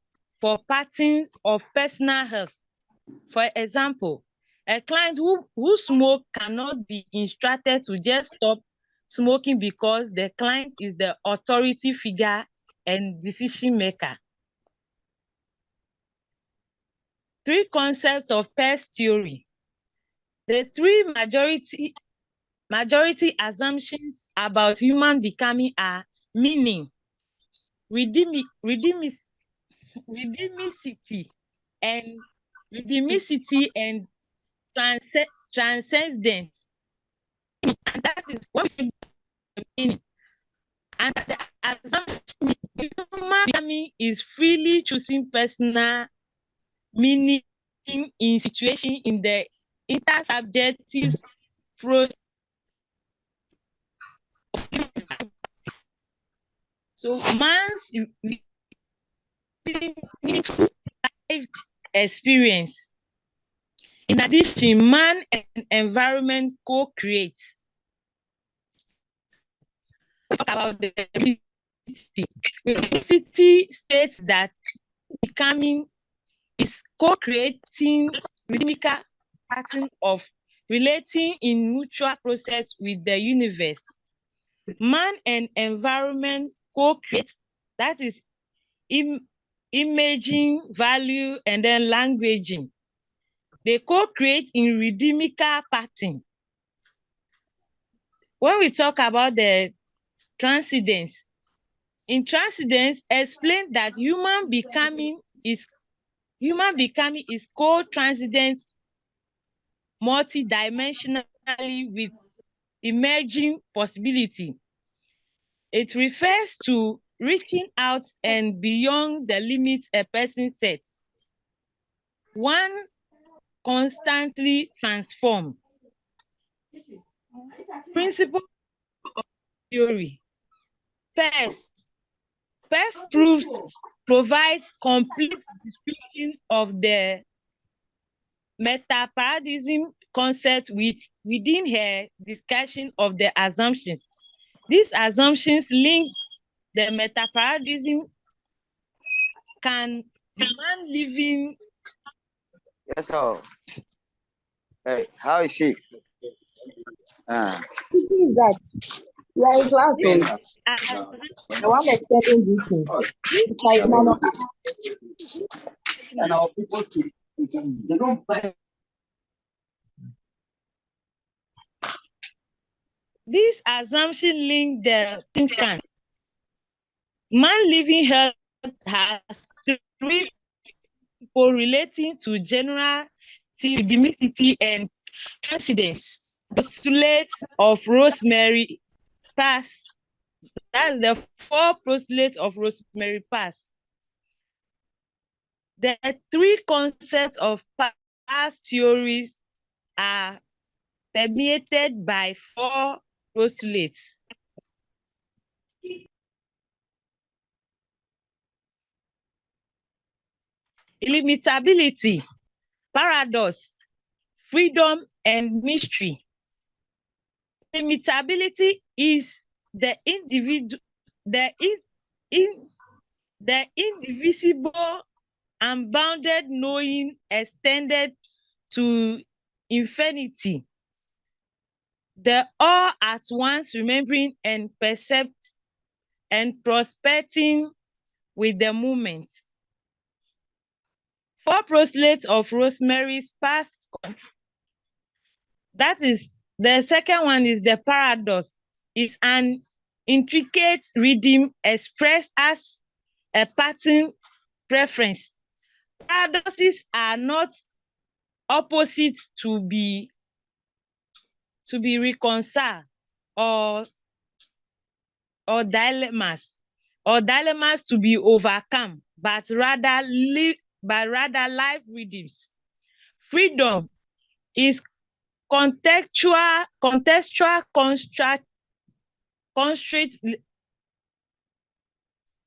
for patterns of personal health. For example, a client who smoke cannot be instructed to just stop smoking because the client is the authority figure and decision maker. Three concepts of Pest theory. The three majority assumptions about human becoming are meaning, redemicity, and transcendence. And that is what we meaning. And the assumption human becoming is freely choosing personal meaning in situation in the intersubjective process. So man's meaningful lived experience. In addition, man and environment co-create. We talk about the ability states that becoming is co-creating rhythmical pattern of relating in mutual process with the universe. Man and environment co-create, that is imaging, value, and then languaging. They co-create in rhythmical pattern. When we talk about the transcendence, in transcendence, explain that human becoming is co-transcendent multidimensionally with emerging possibility. It refers to reaching out and beyond the limits a person sets. One constantly transformed. Principle of theory. First provides complete description of the meta-paradigm concept within her discussion of the assumptions. These assumptions link the meta-paradigm. Can man living? Yes, sir. Hey, how is she? Who is that? You are in class, so the one extending greetings. It's like And our people they don't buy. This assumption link the infant. Man living health has three people relating to general rhythmicity and transcendence. Postulates of Rosemary Pass. That's the 4 postulates of Rosemary Pass. The 3 concepts of past theories are permeated by 4 postulates. illimitability, paradox, freedom, and mystery. Illimitability is the individual, the indivisible, unbounded knowing extended to infinity. The all at once remembering and percept and prospecting with the moment. Four proselytes of Rosemary's past. That is the second one is the paradox. It's an intricate rhythm expressed as a pattern preference. Paradoxes are not opposite to be reconciled or dilemmas to be overcome, but rather life rhythms. Freedom is contextual constraint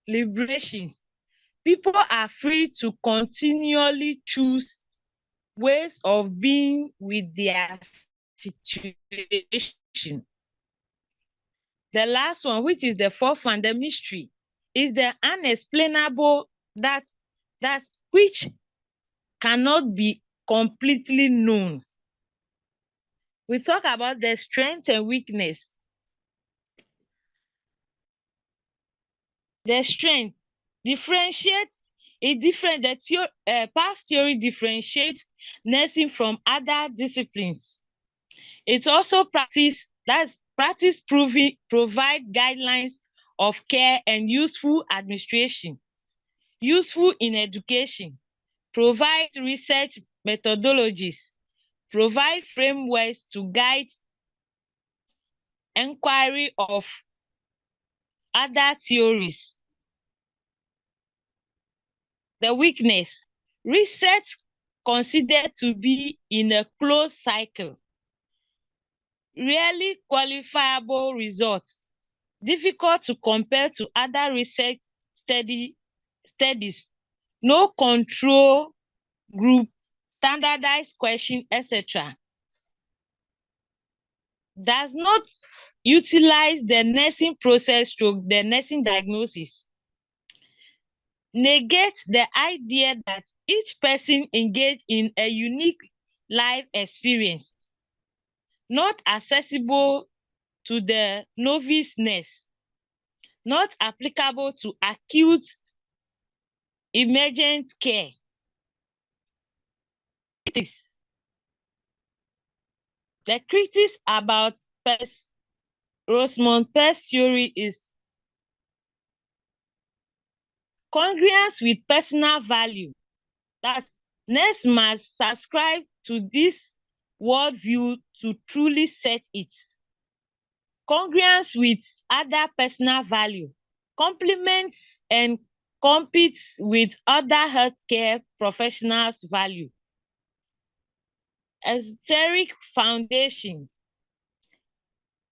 liberations. People are free to continually choose ways of being with their situation. The last one, which is the fourth one, the mystery, is the unexplainable that which cannot be completely known. We talk about the strength and weakness. The strength differentiates past theory differentiates nursing from other disciplines. It's also practice provide guidelines of care and useful administration, useful in education, provide research methodologies, provide frameworks to guide inquiry of other theories. The weakness, research considered to be in a closed cycle, rarely qualifiable results, difficult to compare to other research studies, no control group, standardized question, etc. Does not utilize the nursing process through the nursing diagnosis. Negate the idea that each person engaged in a unique life experience, not accessible to the novice nurse, not applicable to acute emergent care. The critics about Rosamond Peirce's theory is congruence with personal value. That nurse must subscribe to this worldview to truly set it. Congruence with other personal value, complements and competes with other healthcare professionals' value. Esoteric foundation,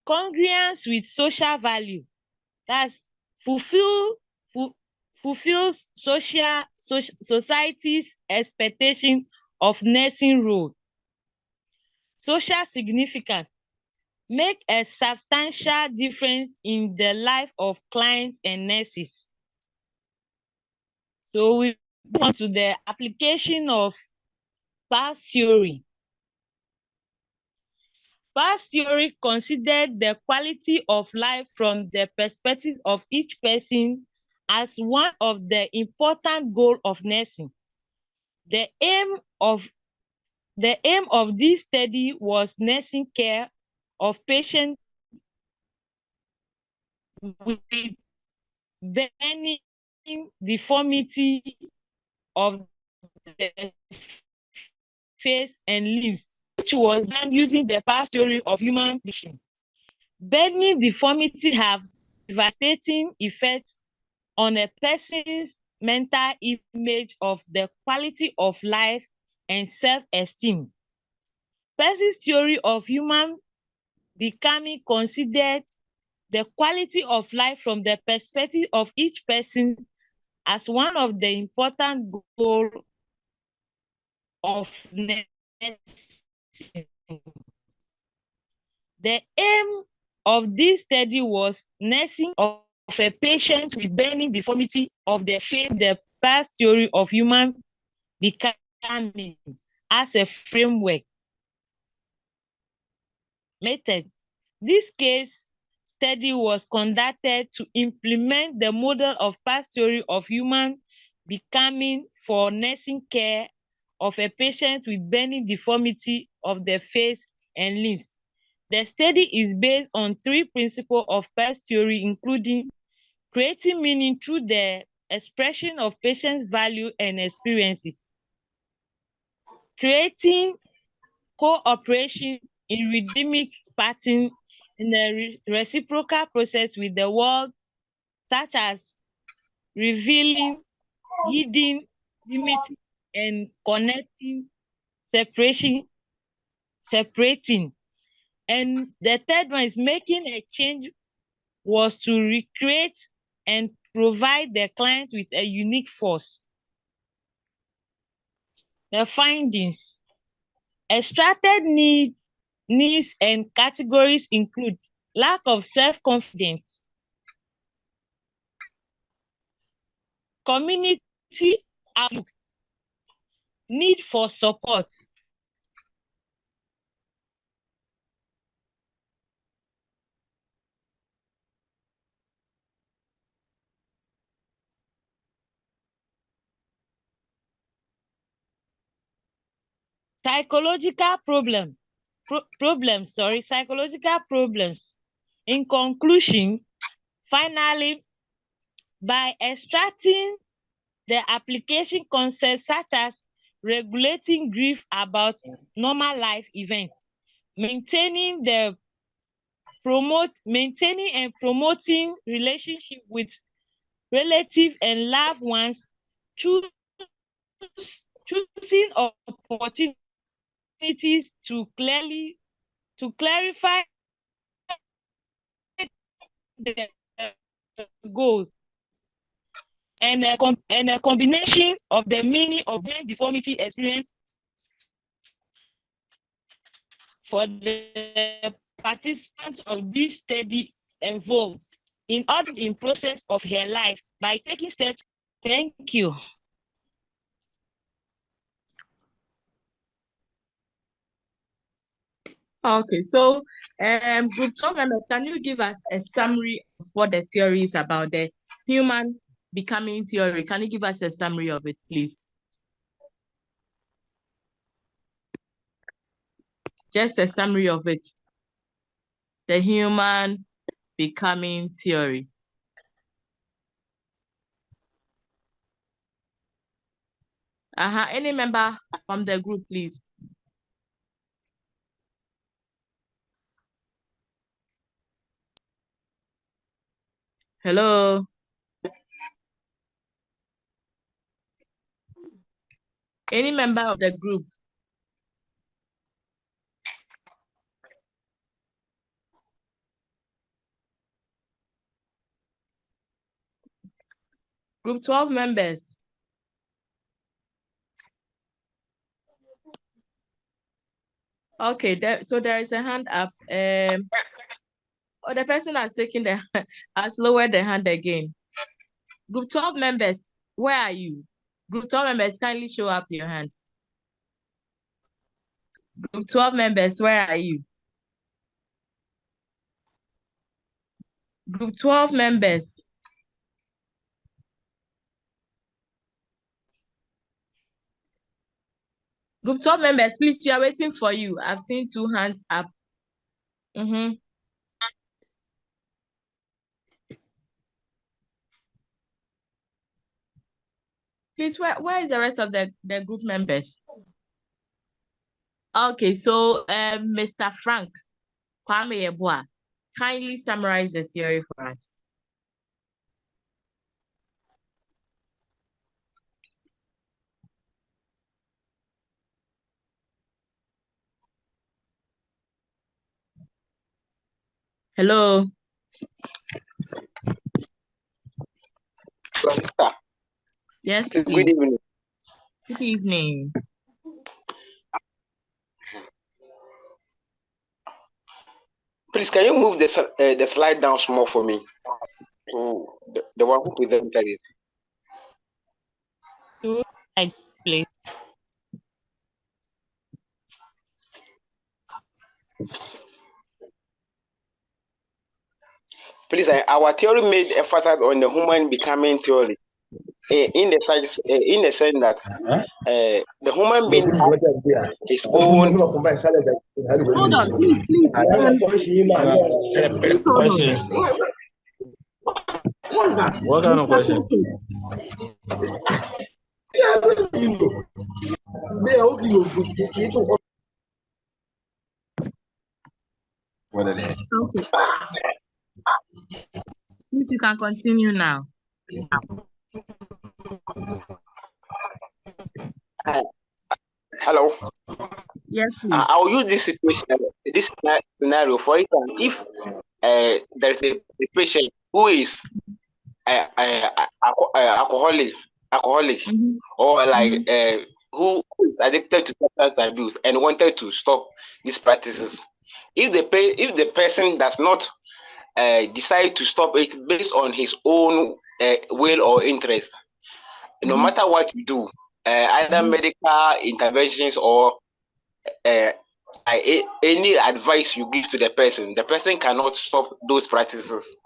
congruence with social value, that's fulfills society's expectation of nursing role. Social significance, make a substantial difference in the life of clients and nurses. So we move on to the application of past theory. Past theory considered the quality of life from the perspective of each person as one of the important goals of nursing. The aim of this study was nursing care of patients with benign deformity of the face and limbs, which was done using the past theory of human vision. Benign deformity have devastating effects on a person's mental image of the quality of life and self-esteem. Peirce's theory of human becoming considered the quality of life from the perspective of each person as one of the important goals of nursing. The aim of this study was nursing of a patient with burning deformity of the face, the past theory of human becoming as a framework method. This case study was conducted to implement the model of past theory of human becoming for nursing care of a patient with burning deformity of the face and limbs. The study is based on 3 principles of past theory, including creating meaning through the expression of patient's value and experiences, creating cooperation in rhythmic pattern in a reciprocal process with the world, such as revealing, hidden, limiting, and connecting, separating. And the third one is making a change was to recreate and provide the client with a unique force. The findings. Extracted needs and categories include lack of self-confidence, community outlook, need for support, psychological psychological problems. In conclusion, finally, by extracting the application concepts such as regulating grief about normal life events, maintaining and promoting relationship with relatives and loved ones, choosing opportunities to clarify the goals, and a combination of the meaning of brain deformity experience for the participants of this study involved in process of her life by taking steps. Thank you. Okay, so group 12 members, can you give us a summary of what the theory is about, the human becoming theory? Can you give us a summary of it, please? Just a summary of it. The human becoming theory. Any member from the group, please? Hello. Any member of the group? Group 12 members. Okay, so there is a hand up. The person has taken has lowered the hand again. Group 12 members, where are you? Group 12 members, kindly show up your hands. Group 12 members, where are you? Group 12 members. Group 12 members, please, we are waiting for you. I've seen 2 hands up. Please, where is the rest of the group members? Okay, so Mr. Frank Kwame Yeboah, kindly summarize the theory for us. Hello. Yes, please. Good evening. Good evening. Please, can you move the slide down small for me? Oh, the one who presented it. Please. Please, our theory made emphasis on the human becoming theory. In the sense that the human being has his own. Hold on, please. Please hold on. Question. What's that? What kind of question? Okay. Please, you can continue now. Hello. Yes, please. I'll use this situation, this scenario for instance. If there's a patient who is alcoholic, or like who is addicted to substance abuse and wanted to stop these practices. If the person does not decide to stop it based on his own will or interest, no matter what you do, either medical interventions or any advice you give to the person cannot stop those practices.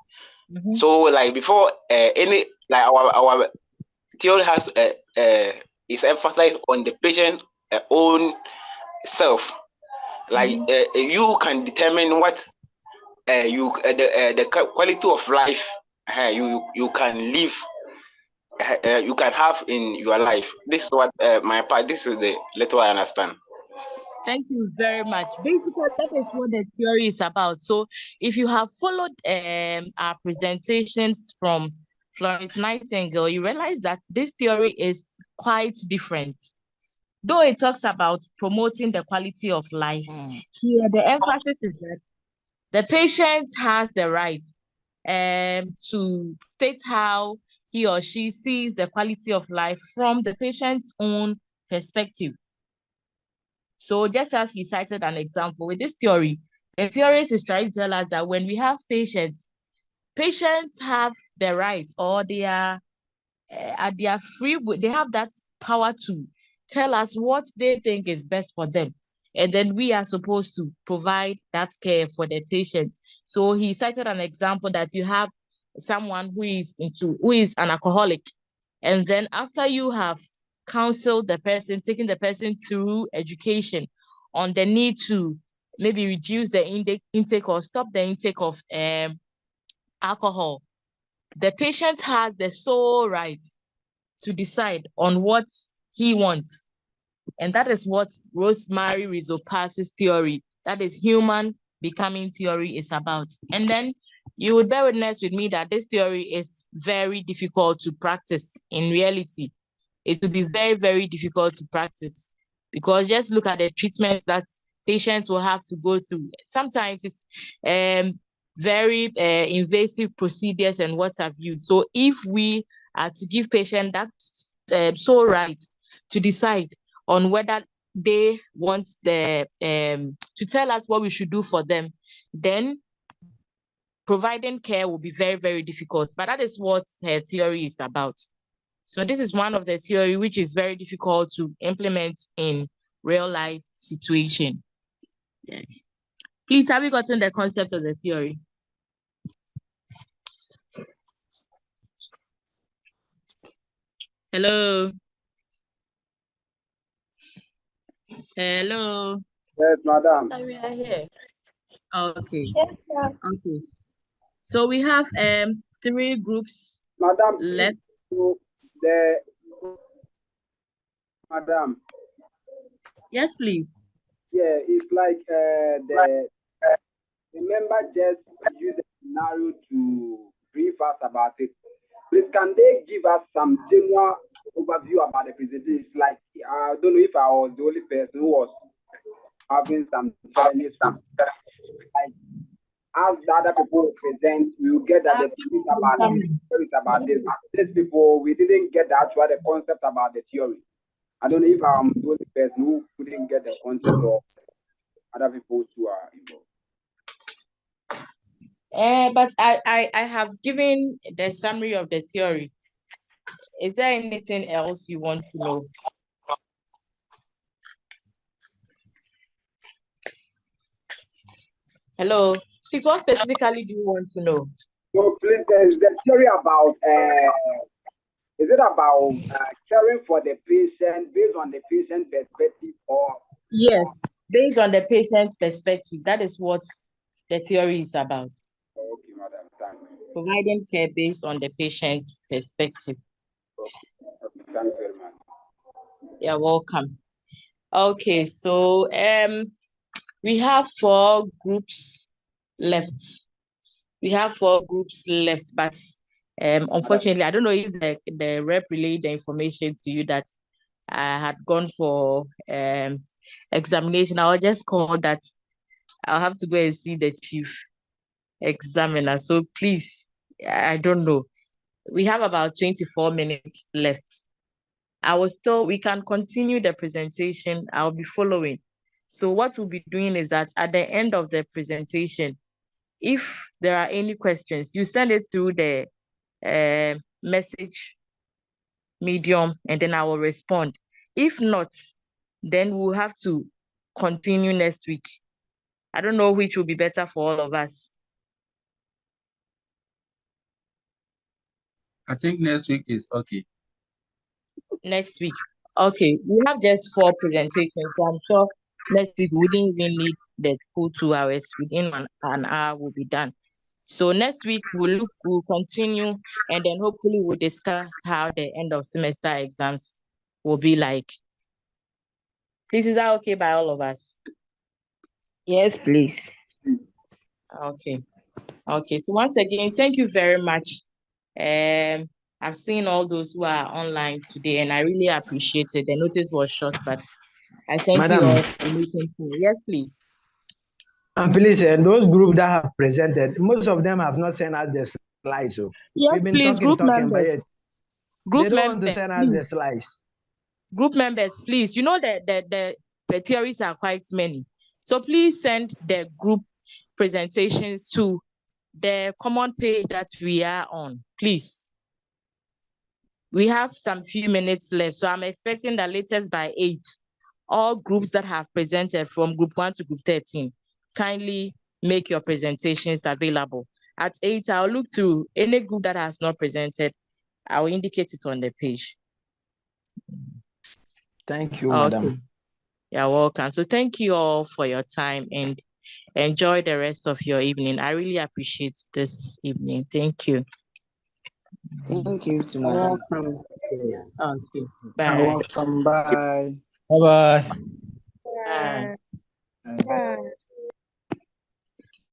So like before any like our theory has is emphasized on the patient's own self. Like you can determine what the quality of life you can live, you can have in your life. This is what my part. This is the little I understand. Thank you very much. Basically, that is what the theory is about. So if you have followed our presentations from Florence Nightingale, you realize that this theory is quite different. Though it talks about promoting the quality of life, here the emphasis is that the patient has the right to state how he or she sees the quality of life from the patient's own perspective. So just as he cited an example with this theory, the theorist is trying to tell us that when we have patients have the right, or they are at their free will, they have that power to tell us what they think is best for them. And then we are supposed to provide that care for the patients. So he cited an example that you have someone who is an alcoholic. And then after you have counseled the person, taking the person through education on the need to maybe reduce the intake or stop the intake of alcohol, the patient has the sole right to decide on what he wants. And that is what Rosemary Rizopas's theory, that is human becoming theory, is about. And then you would bear witness with me that this theory is very difficult to practice in reality. It will be very, very difficult to practice because just look at the treatments that patients will have to go through. Sometimes it's very invasive procedures and what have you. So if we are to give patients that sole right to decide on whether they want to tell us what we should do for them, then providing care will be very, very difficult. But that is what her theory is about. So this is one of the theory which is very difficult to implement in real life situation. Yeah. Please, have you gotten the concept of the theory? Hello. Hello. Yes, madam. We are here. Okay. Yes, sir. Okay. So we have 3 groups Madam, left. So madam. Yes, please. Yeah, it's like the member just use a scenario to brief us about it. Please, can they give us some general overview about the presentation? It's like I don't know if I was the only person who was having some challenges with, like, as the other people present, we will get that the things about the theories about this. These people, we didn't get the actual the concept about the theory. I don't know if I'm the only person who couldn't get the concept of other people who are involved. But I have given the summary of the theory. Is there anything else you want to know? Hello, please, what specifically do you want to know? So please, is the theory about is it about caring for the patient based on the patient perspective, or? Yes, based on the patient's perspective. That is what the theory is about. Okay, madam, thank you. Providing care based on the patient's perspective. Okay, thank you very much. You're welcome. Okay, so we have 4 groups left. But unfortunately, I don't know if the rep relayed the information to you that I had gone for examination. I was just called that I'll have to go and see the chief examiner. So please, I don't know. We have about 24 minutes left. We can continue the presentation. I'll be following. So what we'll be doing is that at the end of the presentation, if there are any questions, you send it through the message medium, and then I will respond. If not, then we'll have to continue next week. I don't know which will be better for all of us. I think next week is okay. Next week. Okay, we have just 4 presentations, so I'm sure next week we wouldn't even need the full 2 hours. Within an hour, we'll be done. So next week we'll continue, and then hopefully we'll discuss how the end of semester exams will be like. Please, is that okay by all of us? Yes, please. Okay. Okay. So once again, thank you very much. I've seen all those who are online today, and I really appreciate it. The notice was short, but I thank you all for making time. Yes, please. And please, those groups that have presented, most of them have not sent us the slides. So Yes, we've been please, talking, but yet Group they don't want to members, send us the slides. Group members, please. You know that the theories are quite many. So please send the group presentations to the common page that we are on, please. We have some few minutes left, so I'm expecting that latest by 8, all groups that have presented from group 1 to group 13, kindly make your presentations available. At 8, I'll look through any group that has not presented. I will indicate it on the page. Thank you, madam. You're welcome. So thank you all for your time, and enjoy the rest of your evening. I really appreciate this evening. Thank you. Thank you to You're madam. welcome. Okay. You're Bye. welcome. Bye. Bye-bye. Bye. Bye.